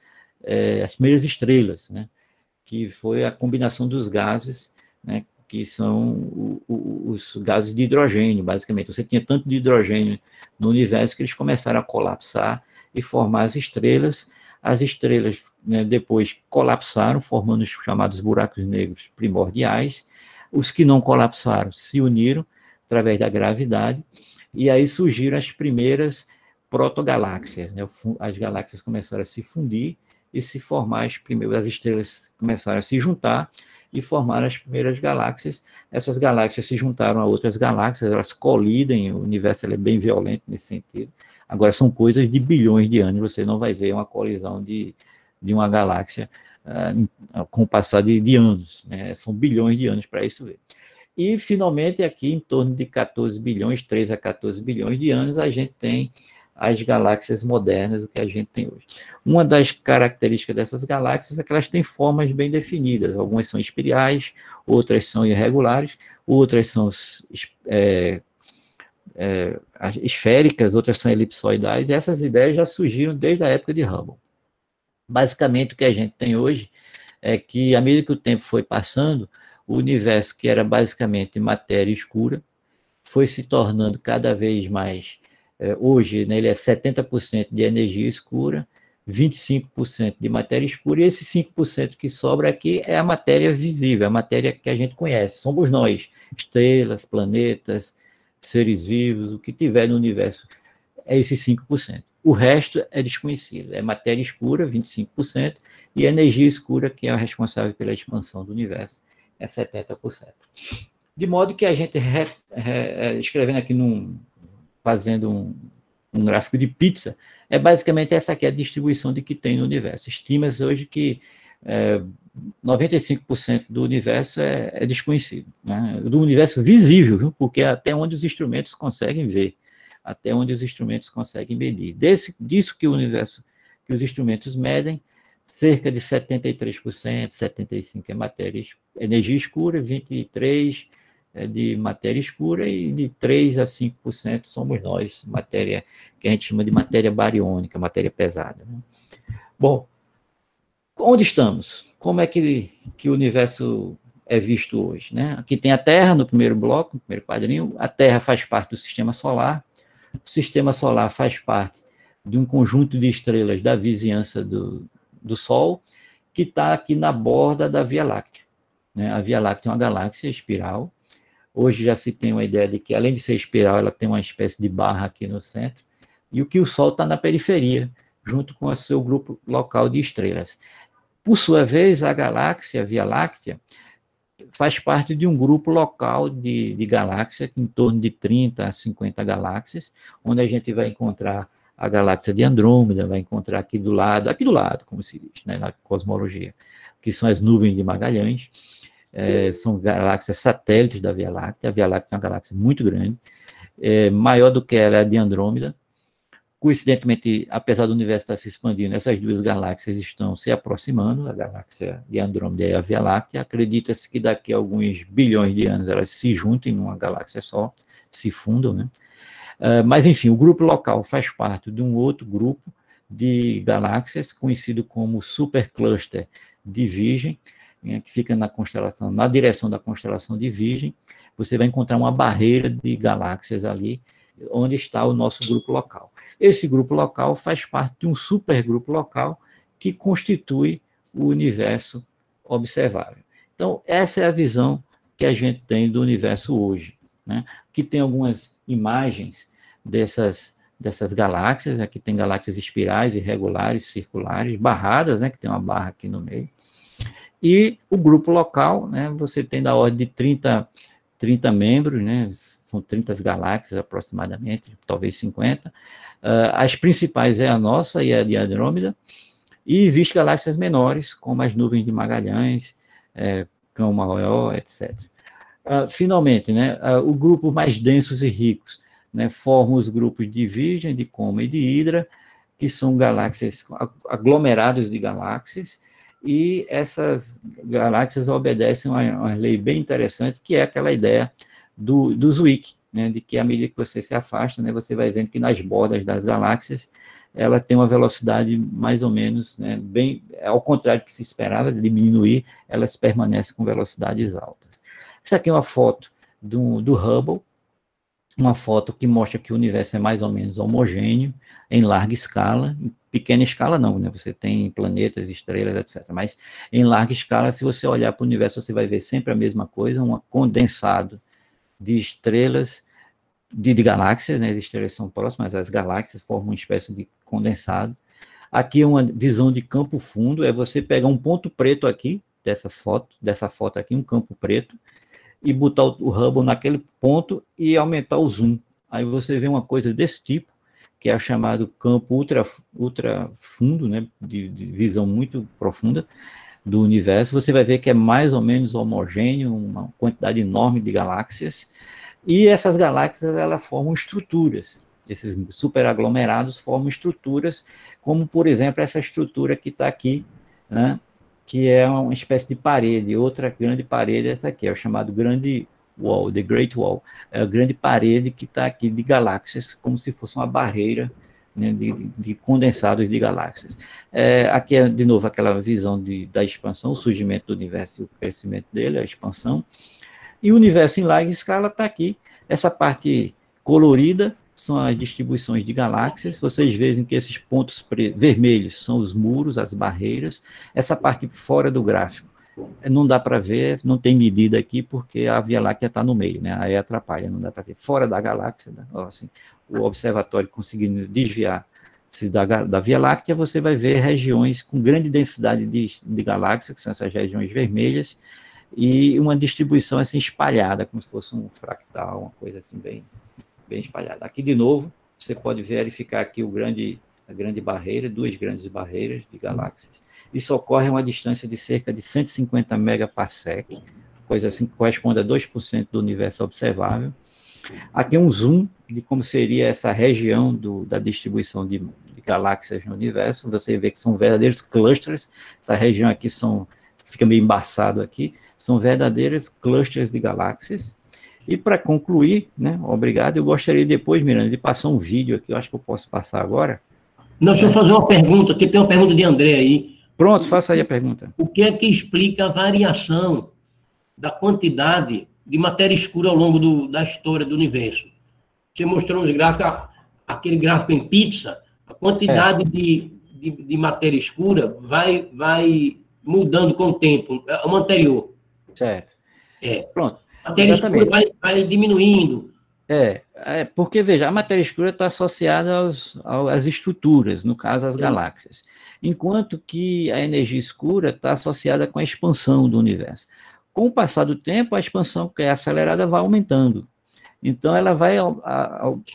estrelas, né? Que foi a combinação dos gases, né? Que são os gases de hidrogênio, basicamente. Você tinha tanto de hidrogênio no universo que eles começaram a colapsar e formar as estrelas. As estrelas, né, depois colapsaram, formando os chamados buracos negros primordiais. Os que não colapsaram se uniram através da gravidade, e aí surgiram as primeiras protogaláxias, né? As galáxias começaram a se fundir e se formar as estrelas começaram a se juntar e formaram as primeiras galáxias. Essas galáxias se juntaram a outras galáxias, elas colidem, o universo é bem violento nesse sentido. Agora, são coisas de bilhões de anos, você não vai ver uma colisão de uma galáxia com o passar de anos, né? São bilhões de anos para isso ver. E, finalmente, aqui, em torno de 14 bilhões, 3 a 14 bilhões de anos, a gente tem as galáxias modernas, o que a gente tem hoje. Uma das características dessas galáxias é que elas têm formas bem definidas. Algumas são espirais, outras são irregulares, outras são esféricas, outras são elipsoidais, e essas ideias já surgiram desde a época de Hubble. Basicamente, o que a gente tem hoje é que, à medida que o tempo foi passando, o universo, que era basicamente matéria escura, foi se tornando cada vez mais. Hoje, né, ele é 70% de energia escura, 25% de matéria escura, e esse 5% que sobra aqui é a matéria visível, a matéria que a gente conhece, somos nós, estrelas, planetas, seres vivos, o que tiver no universo é esse 5%. O resto é desconhecido, é matéria escura, 25%, e energia escura, que é a responsável pela expansão do universo, é 70%. De modo que a gente, escrevendo aqui, fazendo um gráfico de pizza, é basicamente essa aqui a distribuição de que tem no universo. Estima-se hoje que 95% do universo é desconhecido, né? Do universo visível, viu? Porque é até onde os instrumentos conseguem ver, até onde os instrumentos conseguem medir. Disso que que os instrumentos medem, cerca de 73%, 75% é energia escura, 23% de matéria escura, e de 3% a 5% somos nós, matéria que a gente chama de matéria bariônica, matéria pesada, né? Bom, onde estamos? Como é que o universo é visto hoje, né? Aqui tem a Terra no primeiro bloco, no primeiro quadrinho. A Terra faz parte do Sistema Solar. O Sistema Solar faz parte de um conjunto de estrelas da vizinhança do Sol, que está aqui na borda da Via Láctea, né? A Via Láctea é uma galáxia espiral. Hoje já se tem uma ideia de que, além de ser espiral, ela tem uma espécie de barra aqui no centro, e o Sol está na periferia, junto com o seu grupo local de estrelas. Por sua vez, a galáxia, a Via Láctea, faz parte de um grupo local de galáxias, em torno de 30 a 50 galáxias, onde a gente vai encontrar a galáxia de Andrômeda, vai encontrar aqui do lado, como se diz, né, na cosmologia, que são as nuvens de Magalhães. São galáxias satélites da Via Láctea. A Via Láctea é uma galáxia muito grande, maior do que ela é a de Andrômeda. Coincidentemente, apesar do universo estar se expandindo, essas duas galáxias estão se aproximando, a galáxia de Andrômeda e a Via Láctea. Acredita-se que daqui a alguns bilhões de anos elas se juntem numa galáxia só, se fundam, né? Mas, enfim, o grupo local faz parte de um outro grupo de galáxias, conhecido como supercluster de Virgem, né, que fica na direção da constelação de Virgem. Você vai encontrar uma barreira de galáxias ali, onde está o nosso grupo local. Esse grupo local faz parte de um supergrupo local que constitui o universo observável. Então, essa é a visão que a gente tem do universo hoje, né? Que tem algumas imagens dessas galáxias. Aqui tem galáxias espirais, irregulares, circulares, barradas, né? Que tem uma barra aqui no meio. E o grupo local, né? Você tem da ordem de 30 membros, né? São 30 galáxias aproximadamente, talvez 50. As principais é a nossa e a de Andrômeda, e existem galáxias menores, como as nuvens de Magalhães, Cão Maior, etc. Finalmente, né, o grupo mais densos e ricos, né, formam os grupos de Virgem, de Coma e de Hidra, que são galáxias, aglomerados de galáxias, e essas galáxias obedecem a uma lei bem interessante, que é aquela ideia do Zwick, né, de que à medida que você se afasta, né, você vai vendo que nas bordas das galáxias ela tem uma velocidade mais ou menos, né, bem ao contrário do que se esperava, de diminuir, elas permanecem com velocidades altas. Essa aqui é uma foto do Hubble, uma foto que mostra que o universo é mais ou menos homogêneo, em larga escala, em pequena escala não, né? Você tem planetas, estrelas, etc. Mas em larga escala, se você olhar para o universo, você vai ver sempre a mesma coisa, um condensado de estrelas, de galáxias, né? As estrelas são próximas, as galáxias formam uma espécie de condensado. Aqui é uma visão de campo fundo, é você pegar um ponto preto aqui, dessa foto aqui, um campo preto, e botar o Hubble naquele ponto e aumentar o zoom. Aí você vê uma coisa desse tipo, que é o chamado campo ultra fundo, né, de visão muito profunda do universo. Você vai ver que é mais ou menos homogêneo, uma quantidade enorme de galáxias, e essas galáxias elas formam estruturas. Esses superaglomerados formam estruturas, como, por exemplo, essa estrutura que está aqui, né, que é uma espécie de parede. Outra grande parede é essa aqui, é o chamado Grande Wall, The Great Wall. É a grande parede que está aqui de galáxias, como se fosse uma barreira, né, de condensados de galáxias. Aqui é, de novo, aquela visão da expansão, o surgimento do universo e o crescimento dele, a expansão. E o universo em larga escala está aqui. Essa parte colorida são as distribuições de galáxias. Vocês veem que esses pontos vermelhos são os muros, as barreiras. Essa parte fora do gráfico não dá para ver, não tem medida aqui, porque a Via Láctea está no meio, né? Aí atrapalha, não dá para ver. Fora da galáxia, né? Assim, o observatório conseguindo desviar-se da Via Láctea, você vai ver regiões com grande densidade de galáxias, que são essas regiões vermelhas, e uma distribuição assim espalhada, como se fosse um fractal, uma coisa assim bem espalhada. Aqui, de novo, você pode verificar aqui a grande barreira, duas grandes barreiras de galáxias. Isso ocorre a uma distância de cerca de 150 megaparsec, coisa assim que corresponde a 2% do universo observável. Aqui é um zoom de como seria essa região da distribuição de galáxias no universo. Você vê que são verdadeiros clusters. Essa região aqui fica meio embaçado aqui, são verdadeiros clusters de galáxias. E para concluir, né, obrigado, eu gostaria depois, Miranda, de passar um vídeo aqui, eu acho que eu posso passar agora. Não, deixa eu fazer uma pergunta, que tem uma pergunta de André aí. Pronto, faça aí a pergunta. O que é que explica a variação da quantidade de matéria escura ao longo da história do universo? Você mostrou nos gráficos, aquele gráfico em pizza, a quantidade de matéria escura vai mudando com o tempo, o anterior. Certo. Pronto. A matéria escura vai diminuindo. Porque, veja, a matéria escura está associada às estruturas, no caso, às galáxias, enquanto que a energia escura está associada com a expansão do universo. Com o passar do tempo, a expansão, que é acelerada, vai aumentando. Então, ela vai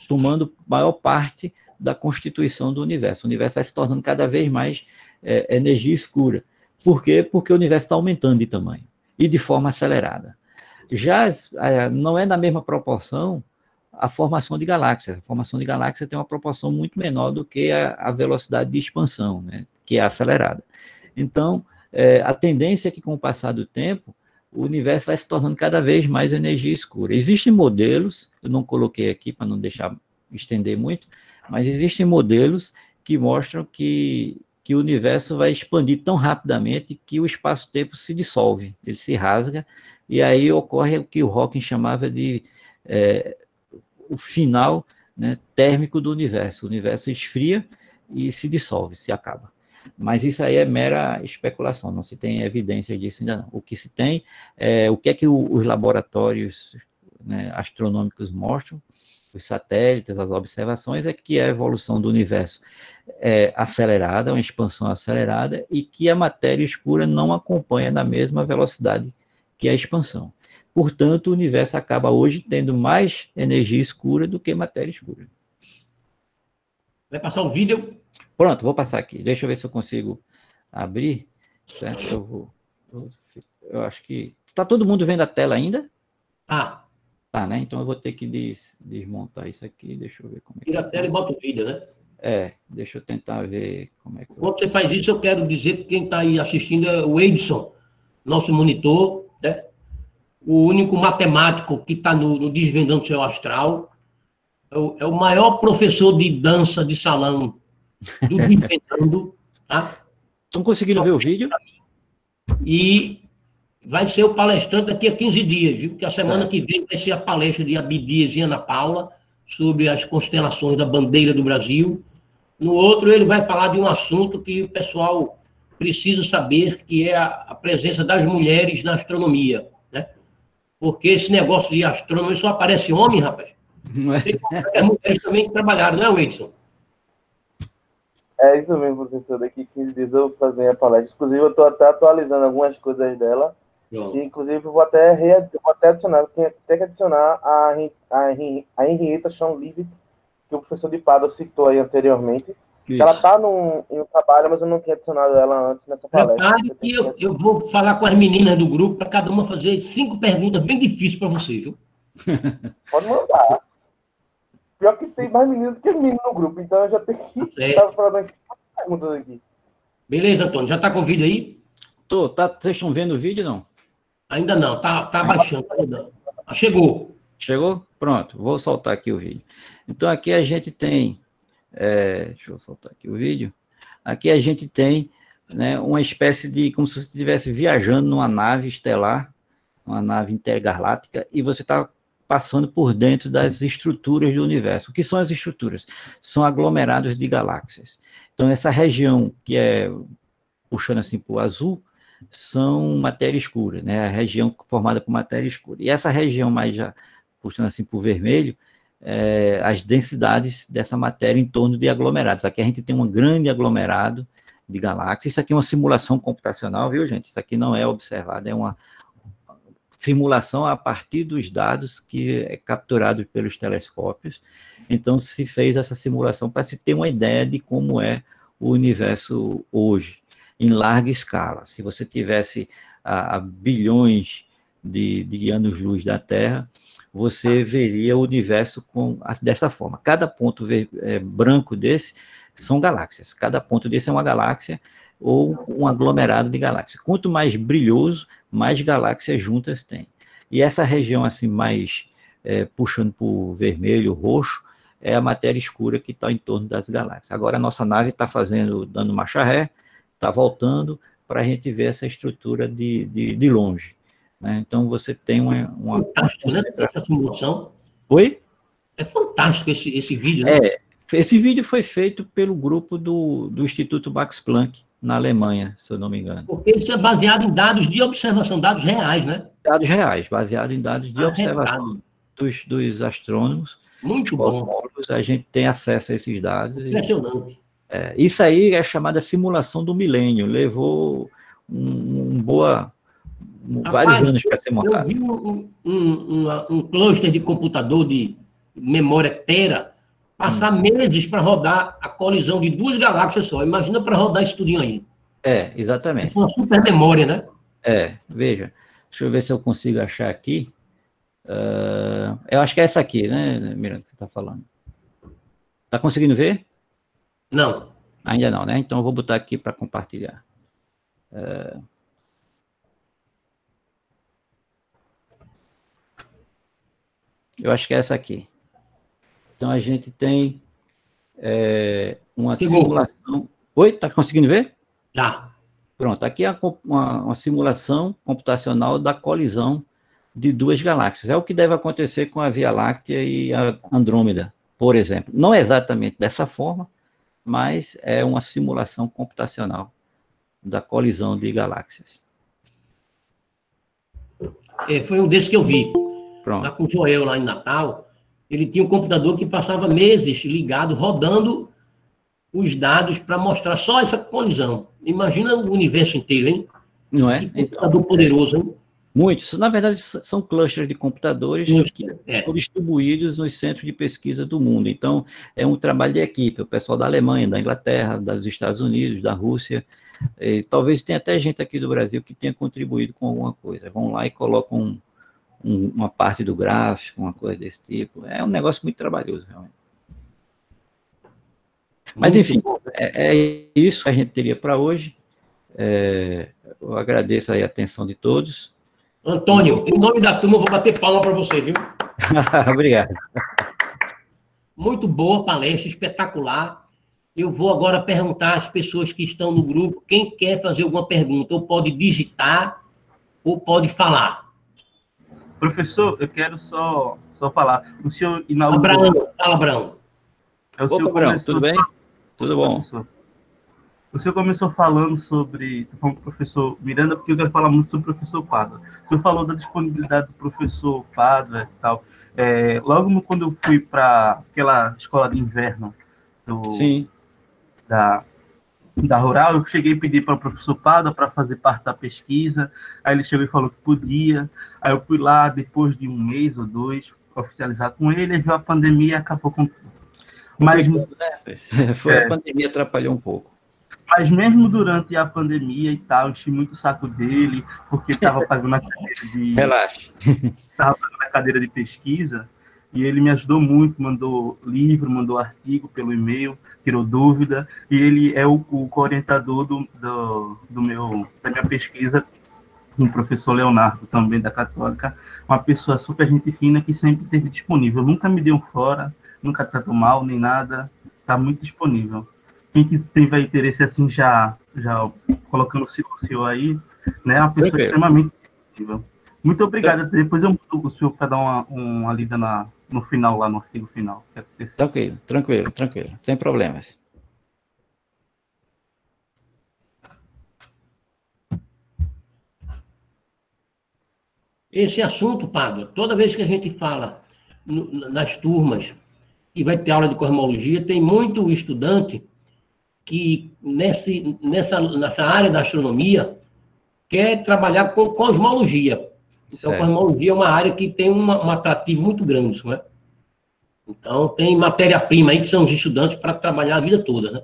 tomando maior parte da constituição do universo. O universo vai se tornando cada vez mais energia escura. Por quê? Porque o universo está aumentando de tamanho e de forma acelerada. Já não é na mesma proporção a formação de galáxias. A formação de galáxias tem uma proporção muito menor do que a velocidade de expansão, né, que é acelerada. Então, a tendência é que, com o passar do tempo, o universo vai se tornando cada vez mais energia escura. Existem modelos, eu não coloquei aqui para não deixar estender muito, mas existem modelos que mostram que o universo vai expandir tão rapidamente que o espaço-tempo se dissolve, ele se rasga, e aí ocorre o que o Hawking chamava de o final, né, térmico do universo. O universo esfria e se dissolve, se acaba. Mas isso aí é mera especulação, não se tem evidência disso ainda não. O que se tem é o que é que os laboratórios, né, astronômicos mostram, os satélites, as observações, é que a evolução do universo é acelerada, uma expansão acelerada, e que a matéria escura não acompanha na mesma velocidade que a expansão. Portanto, o universo acaba hoje tendo mais energia escura do que matéria escura. Vai passar o vídeo? Pronto, vou passar aqui. Deixa eu ver se eu consigo abrir. Certo? Eu acho que... Está todo mundo vendo a tela ainda? Tá. Tá, né? Então eu vou ter que desmontar isso aqui. Deixa eu ver como é que... Tira a tela e bota o vídeo, né? Deixa eu tentar ver como é que... Quando você faz isso, eu quero dizer que quem está aí assistindo é o Edson, nosso monitor, né? O único matemático que está no Desvendando Seu Astral. É o maior professor de dança de salão do Desvendando, tá? Estão conseguindo ver o vídeo? E vai ser o palestrante daqui a 15 dias, viu? Que a semana que vem vai ser a palestra de Abdias e Ana Paula sobre as constelações da bandeira do Brasil. No outro, ele vai falar de um assunto que o pessoal precisa saber, que é a presença das mulheres na astronomia, né? Porque esse negócio de astronomia só aparece homem, rapaz. Tem as mulheres também que trabalharam, não é, Edson? É isso mesmo, professor. Daqui 15 dias eu vou fazer a palestra. Inclusive, eu estou até atualizando algumas coisas dela. E, inclusive, eu vou até adicionar, tem até que adicionar a Henrietta Schoenlevet, que o professor de Pádua citou aí anteriormente. Ela está em um trabalho, mas eu não tinha adicionado ela antes nessa palestra. Eu vou falar com as meninas do grupo para cada uma fazer 5 perguntas bem difíceis para você, viu? Pode mandar. Pior que tem mais menino do que menino no grupo, então eu já tenho que estar falando as 5 perguntas aqui. Beleza, Antônio. Já está com o vídeo aí? Tô. Vocês estão vendo o vídeo, não? Ainda não. Tá baixando. Ainda. Chegou. Chegou? Pronto. Vou soltar aqui o vídeo. Então, aqui a gente tem... deixa eu soltar aqui o vídeo. Aqui a gente tem, né, uma espécie de... Como se você estivesse viajando numa nave estelar, uma nave intergaláctica, e você está passando por dentro das estruturas do universo. O que são as estruturas? São aglomerados de galáxias. Então, essa região que é, puxando assim para o azul, são matéria escura, né? A região formada por matéria escura. E essa região mais já, puxando assim para o vermelho, as densidades dessa matéria em torno de aglomerados. Aqui a gente tem um grande aglomerado de galáxias. Isso aqui é uma simulação computacional, viu, gente? Isso aqui não é observado, é uma simulação a partir dos dados que é capturado pelos telescópios. Então, se fez essa simulação para se ter uma ideia de como é o universo hoje, em larga escala. Se você tivesse a bilhões de anos-luz da Terra, você veria o universo dessa forma. Cada ponto branco desse são galáxias. Cada ponto desse é uma galáxia ou um aglomerado de galáxias. Quanto mais brilhoso, mais galáxias juntas tem. E essa região assim mais puxando para o vermelho, roxo, é a matéria escura que está em torno das galáxias. Agora a nossa nave está dando marcha ré, está voltando para a gente ver essa estrutura de longe. Né? Então você tem uma fantástico, né? Essa simulação. Oi? É fantástico esse vídeo, né? Esse vídeo foi feito pelo grupo do Instituto Max Planck, na Alemanha, se eu não me engano. Porque isso é baseado em dados de observação, dados reais, né? Dados reais, baseado em dados de observação dos astrônomos. Muito bom. A gente tem acesso a esses dados. Impressionante. Isso aí é chamada simulação do milênio. Levou vários anos para ser montado. Eu vi um cluster de computador de memória tera passar meses para rodar a colisão de 2 galáxias só. Imagina para rodar isso tudinho aí. Exatamente. É uma super memória, né? Veja. Deixa eu ver se eu consigo achar aqui. Eu acho que é essa aqui, né, Miranda, que você está falando. Está conseguindo ver? Não. Ainda não, né? Então eu vou botar aqui para compartilhar. Eu acho que é essa aqui. Então a gente tem uma simulação. Oi, está conseguindo ver? Já. Pronto, aqui é uma simulação computacional da colisão de duas galáxias. É o que deve acontecer com a Via Láctea e a Andrômeda, por exemplo. Não exatamente dessa forma, mas é uma simulação computacional da colisão de galáxias. Foi um desses que eu vi. Pronto. Lá com o Joel, lá em Natal, ele tinha um computador que passava meses ligado, rodando os dados para mostrar só essa colisão. Imagina o universo inteiro, hein? Não é? Que computador poderoso, hein? Muitos. Na verdade, são clusters de computadores que estão distribuídos nos centros de pesquisa do mundo. Então, é um trabalho de equipe. O pessoal da Alemanha, da Inglaterra, dos Estados Unidos, da Rússia. Talvez tenha até gente aqui do Brasil que tenha contribuído com alguma coisa. Vão lá e colocam uma parte do gráfico, uma coisa desse tipo. É um negócio muito trabalhoso, realmente. Mas, enfim, é isso que a gente teria para hoje. Eu agradeço aí a atenção de todos. Antônio, em nome da turma, eu vou bater palma para você, viu? Obrigado. Muito boa palestra, espetacular. Eu vou agora perguntar às pessoas que estão no grupo, quem quer fazer alguma pergunta, ou pode digitar, ou pode falar. Professor, eu quero só falar. O senhor inaugurou... Abraão, fala, Abraão. Opa, Abraão, tudo bem? Tudo bom. Professor. O senhor começou falando sobre o professor Miranda, porque eu quero falar muito sobre o professor Pádua. O senhor falou da disponibilidade do professor Pádua e tal. Logo quando eu fui para aquela escola de inverno da Rural, eu cheguei a pedir para o professor Pádua para fazer parte da pesquisa. Aí ele chegou e falou que podia. Aí eu fui lá, depois de um mês ou dois, oficializar com ele, viu a pandemia e acabou com tudo. Mas, a pandemia atrapalhou um pouco. Mas mesmo durante a pandemia e tal, enchi muito o saco dele, porque estava fazendo a cadeira de... Relaxa. Estava fazendo a cadeira de pesquisa, e ele me ajudou muito, mandou livro, mandou artigo pelo e-mail, tirou dúvida, e ele é o co-orientador da minha pesquisa, com o professor Leonardo, também da Católica, uma pessoa super gente fina que sempre esteve disponível, nunca me deu fora, nunca tratou mal, nem nada, está muito disponível. Quem que tiver interesse assim, já colocando o senhor aí, né? Uma pessoa extremamente disponível. Muito obrigado. Depois eu mudo o senhor para dar uma lida no final, lá no artigo final. Tranquilo. Sem problemas. Esse assunto, Pádua, toda vez que a gente fala nas turmas que vai ter aula de cosmologia, tem muito estudante que nessa área da astronomia quer trabalhar com cosmologia. Então, a cosmologia é uma área que tem um atrativo muito grande, não é? Então, tem matéria-prima aí que são os estudantes para trabalhar a vida toda, né?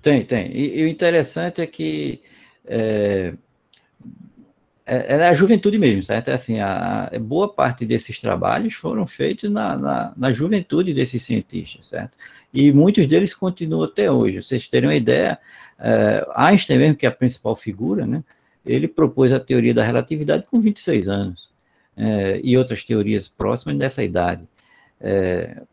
Tem. E o interessante é que é a juventude mesmo, certo? Assim, boa parte desses trabalhos foram feitos na juventude desses cientistas, certo? E muitos deles continuam até hoje. Vocês terem uma ideia, Einstein mesmo, que é a principal figura, né? Ele propôs a teoria da relatividade com 26 anos, e outras teorias próximas nessa idade,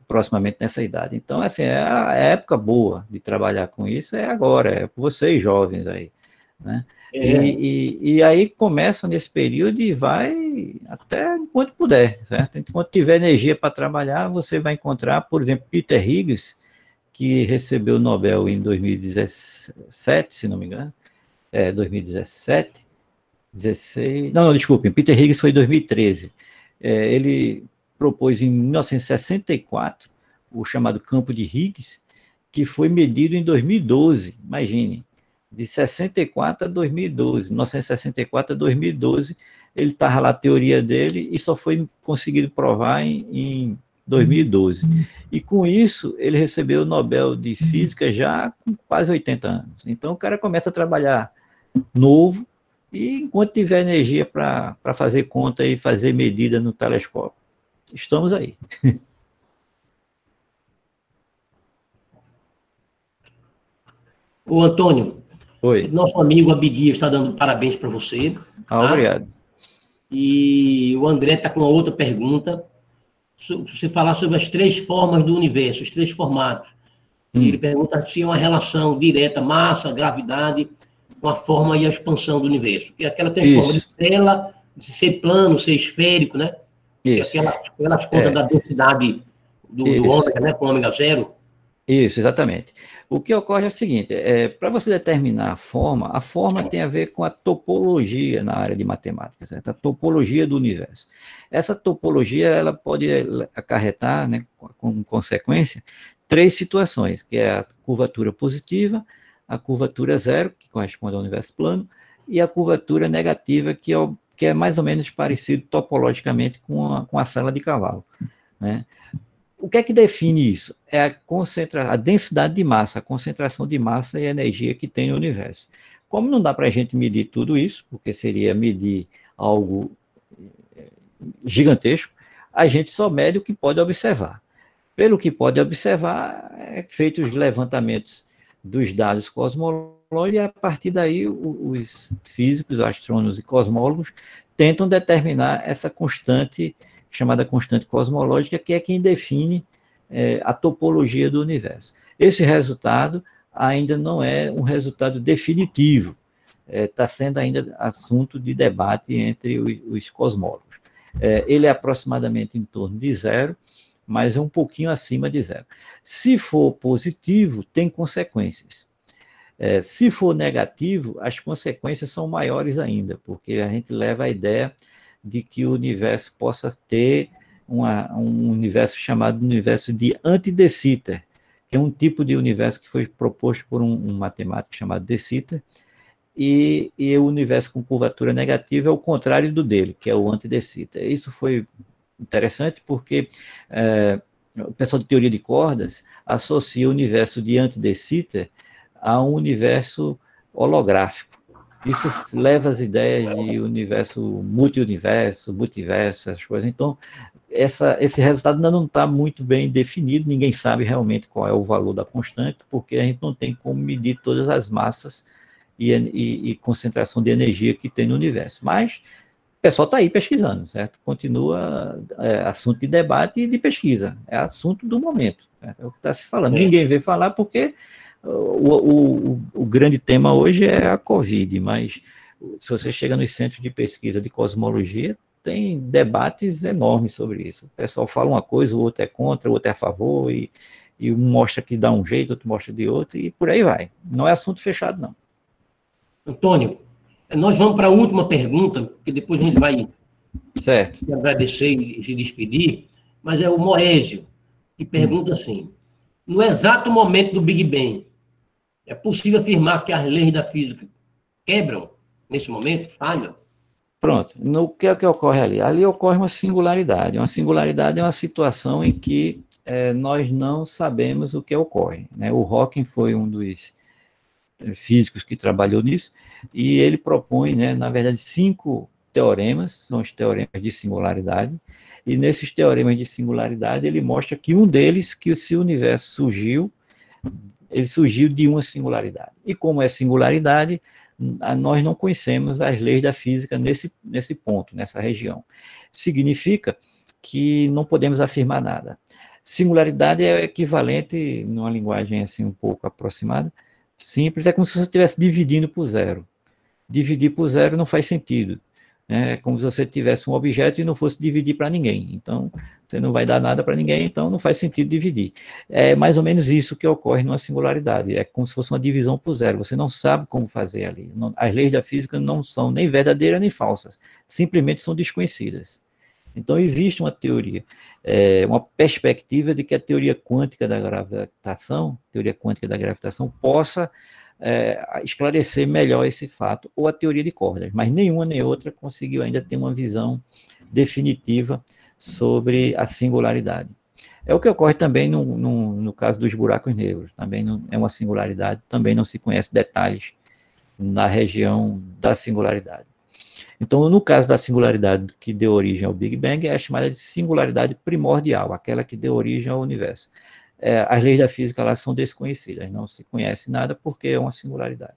proximamente nessa idade. Então, assim, a época boa de trabalhar com isso é agora, é com vocês jovens aí, né? E aí começa nesse período e vai até enquanto puder, certo? Enquanto tiver energia para trabalhar, você vai encontrar, por exemplo, Peter Higgs, que recebeu o Nobel em 2017, se não me engano, 2017, 16... Não, desculpe, Peter Higgs foi em 2013. Ele propôs em 1964 o chamado campo de Higgs, que foi medido em 2012, imagine. De 64 a 2012, 1964 a 2012, ele estava lá a teoria dele e só foi conseguido provar em 2012. E com isso, ele recebeu o Nobel de Física já com quase 80 anos. Então, o cara começa a trabalhar novo e enquanto tiver energia para fazer conta e fazer medida no telescópio. estamos aí. Ô, Antônio, Oi. nosso amigo Abdias está dando parabéns para você. Ah, tá? obrigado. E o André está com uma outra pergunta. Você falar sobre as 3 formas do universo, os 3 formatos. E ele pergunta se é uma relação direta, massa, gravidade, com a forma e a expansão do universo. Que é aquela transforma de estrela, de ser plano, ser esférico, né? Isso. Que aquelas contas da densidade do ômega, né? Com ômega zero. Isso, exatamente. O que ocorre é o seguinte, para você determinar a forma tem a ver com a topologia na área de matemática, certo? A topologia do universo. Essa topologia, ela pode acarretar, né, com consequência, 3 situações, que é a curvatura positiva, a curvatura zero, que corresponde ao universo plano, e a curvatura negativa, que é mais ou menos parecido topologicamente com a sala de cavalo, né? O que é que define isso? É a densidade de massa, a concentração de massa e energia que tem no universo. Como não dá para a gente medir tudo isso, porque seria medir algo gigantesco, a gente só mede o que pode observar. Pelo que pode observar, é feito os levantamentos dos dados cosmológicos e a partir daí os físicos, astrônomos e cosmólogos tentam determinar essa constante chamada constante cosmológica, que é quem define a topologia do universo. Esse resultado ainda não é um resultado definitivo, está sendo ainda assunto de debate entre os cosmólogos. Ele é aproximadamente em torno de zero, mas é um pouquinho acima de zero. Se for positivo, tem consequências. Se for negativo, as consequências são maiores ainda, porque a gente leva a ideia de que o universo possa ter um universo chamado universo de anti-de Sitter, que é um tipo de universo que foi proposto por um matemático chamado de Sitter, e o universo com curvatura negativa é o contrário do dele, que é o anti-de Sitter. Isso foi interessante porque o pessoal de teoria de cordas associa o universo de anti-de Sitter a um universo holográfico. Isso leva as ideias de universo, multiverso, essas coisas. Então, esse resultado ainda não está muito bem definido, ninguém sabe realmente qual é o valor da constante, porque a gente não tem como medir todas as massas e concentração de energia que tem no universo. Mas o pessoal está aí pesquisando, certo? Continua assunto de debate e de pesquisa, é assunto do momento, certo? É o que está se falando. Ninguém vê falar porque o grande tema hoje é a Covid, mas se você chega nos centros de pesquisa de cosmologia, tem debates enormes sobre isso. O pessoal fala uma coisa, o outro é contra, o outro é a favor, e um mostra que dá um jeito, outro mostra de outro, e por aí vai. Não é assunto fechado, não. Antônio, nós vamos para a última pergunta, porque depois a gente vai agradecer e se despedir, mas é o Moésio, que pergunta assim, no exato momento do Big Bang, é possível afirmar que as leis da física quebram nesse momento, falham? Pronto, o que é que ocorre ali? Ali ocorre uma singularidade. Uma singularidade é uma situação em que nós não sabemos o que ocorre, né? O Hawking foi um dos físicos que trabalhou nisso, e ele propõe, né, na verdade, 5 teoremas, são os teoremas de singularidade, e nesses teoremas de singularidade ele mostra que um deles, que se o universo surgiu, ele surgiu de uma singularidade. E como é singularidade, nós não conhecemos as leis da física nesse ponto, nessa região. Significa que não podemos afirmar nada. Singularidade é equivalente, numa linguagem assim um pouco aproximada, simples, é como se você estivesse dividindo por zero. Dividir por zero não faz sentido. É como se você tivesse um objeto e não fosse dividir para ninguém. Então, você não vai dar nada para ninguém, então não faz sentido dividir. É mais ou menos isso que ocorre numa singularidade. É como se fosse uma divisão por zero. Você não sabe como fazer ali. As leis da física não são nem verdadeiras nem falsas. Simplesmente são desconhecidas. Então, existe uma teoria, uma perspectiva de que a teoria quântica da gravitação possa esclarecer melhor esse fato, ou a teoria de cordas, mas nenhuma nem outra conseguiu ainda ter uma visão definitiva sobre a singularidade. É o que ocorre também no caso dos buracos negros, também não, é uma singularidade, também não se conhece detalhes na região da singularidade. Então, no caso da singularidade que deu origem ao Big Bang, é chamada de singularidade primordial, aquela que deu origem ao universo. As leis da física lá são desconhecidas, não se conhece nada porque é uma singularidade.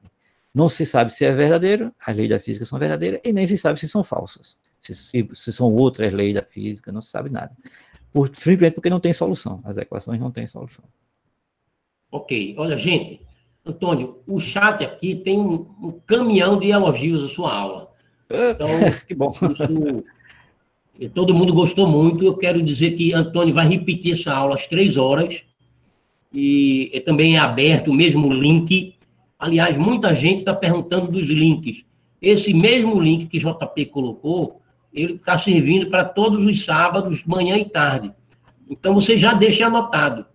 Não se sabe se é verdadeiro, as leis da física são verdadeiras, e nem se sabe se são falsas, se são outras leis da física, não se sabe nada. Simplesmente porque não tem solução, as equações não têm solução. Ok, olha, gente, Antônio, o chat aqui tem um caminhão de elogios à sua aula. Então, que bom. Todo mundo gostou muito. Eu quero dizer que Antônio vai repetir essa aula às 3 horas. E também é aberto o mesmo link. Aliás, muita gente está perguntando dos links. Esse mesmo link que JP colocou, ele está servindo para todos os sábados, manhã e tarde. Então, você já deixa anotado.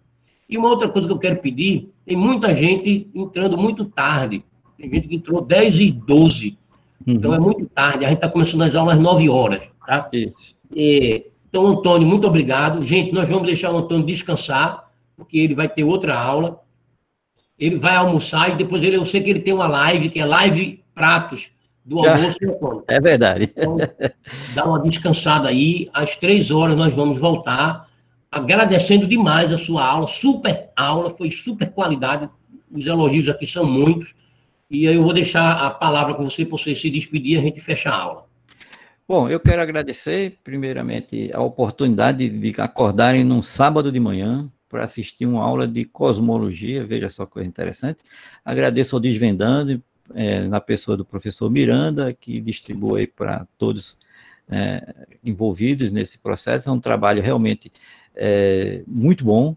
E uma outra coisa que eu quero pedir, tem muita gente entrando muito tarde. Tem gente que entrou 10h12. Então, é muito tarde. A gente está começando as aulas às 9 horas. Tá? Isso. Então, Antônio, muito obrigado. Gente, nós vamos deixar o Antônio descansar, porque ele vai ter outra aula. Ele vai almoçar e depois eu sei que ele tem uma live, que é live pratos do almoço. Antônio. É verdade. Então, dá uma descansada aí. Às 3 horas nós vamos voltar. Agradecendo demais a sua aula. Super aula, foi super qualidade. Os elogios aqui são muitos. E aí eu vou deixar a palavra com você, para você se despedir e a gente fecha a aula. Bom, eu quero agradecer, primeiramente, a oportunidade de acordarem num sábado de manhã para assistir uma aula de cosmologia, veja só que coisa interessante. Agradeço ao Desvendando, na pessoa do professor Miranda, que distribui para todos envolvidos nesse processo. É um trabalho realmente muito bom,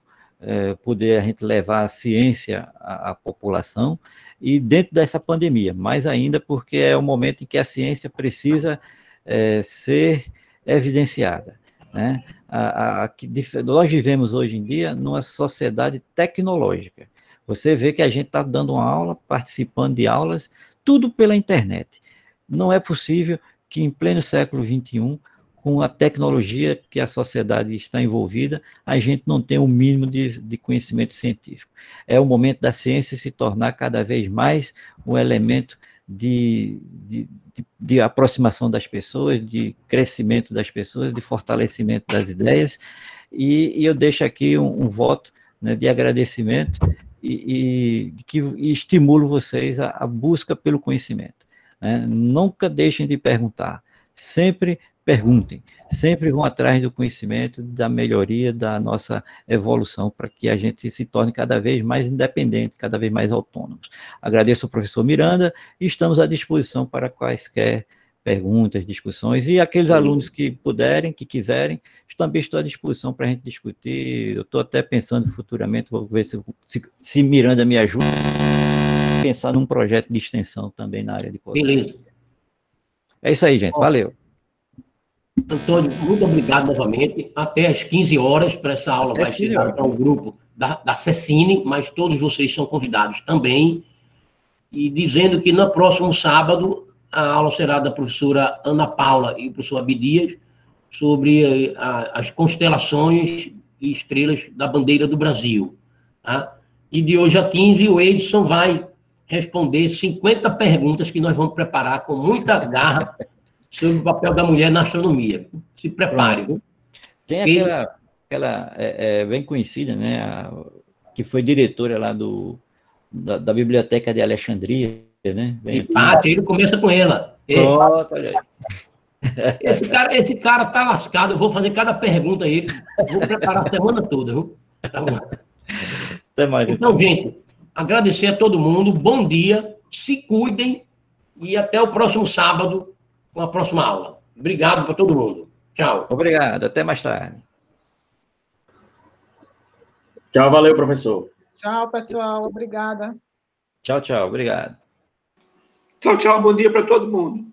poder a gente levar a ciência à população, e dentro dessa pandemia, mais ainda porque é o momento em que a ciência precisa ser evidenciada, né? Nós vivemos hoje em dia numa sociedade tecnológica. Você vê que a gente está dando uma aula, participando de aulas, tudo pela internet. Não é possível que em pleno século XXI, com a tecnologia que a sociedade está envolvida, a gente não tenha o mínimo de conhecimento científico. É o momento da ciência se tornar cada vez mais um elemento de aproximação das pessoas, de crescimento das pessoas, de fortalecimento das ideias, e eu deixo aqui um voto, né, de agradecimento e estimulo vocês a busca pelo conhecimento, né? Nunca deixem de perguntar, sempre perguntem, sempre vão atrás do conhecimento, da melhoria, da nossa evolução, para que a gente se torne cada vez mais independente, cada vez mais autônomos. Agradeço ao professor Miranda e estamos à disposição para quaisquer perguntas, discussões, e aqueles alunos que puderem, que quiserem, também estou à disposição para a gente discutir. Eu estou até pensando futuramente, vou ver se Miranda me ajuda a pensar num projeto de extensão também na área de cosmologia. Beleza. É isso aí, gente. Valeu. Antônio, muito obrigado novamente. Até às 15 horas, para essa aula vai ser dada para o grupo da Cecine, mas todos vocês são convidados também. E dizendo que no próximo sábado, a aula será da professora Ana Paula e o professor Abdias sobre as constelações e estrelas da bandeira do Brasil. Tá? E de hoje a 15, o Edson vai responder 50 perguntas que nós vamos preparar com muita garra sobre o papel da mulher na astronomia. Se prepare. Viu? Tem aquela bem conhecida, né, que foi diretora lá da Biblioteca de Alexandria, né? Ele começa com ela. Pronto, olha aí. Esse cara tá lascado. Eu vou fazer cada pergunta a ele. Vou preparar a semana toda, viu? Tá bom. Até mais. Então, gente, agradecer a todo mundo. Bom dia. Se cuidem. E até o próximo sábado com a próxima aula. Obrigado para todo mundo. Tchau. Obrigado. Até mais tarde. Tchau, valeu, professor. Tchau, pessoal. Obrigada. Tchau, tchau. Obrigado. Tchau, tchau. Bom dia para todo mundo.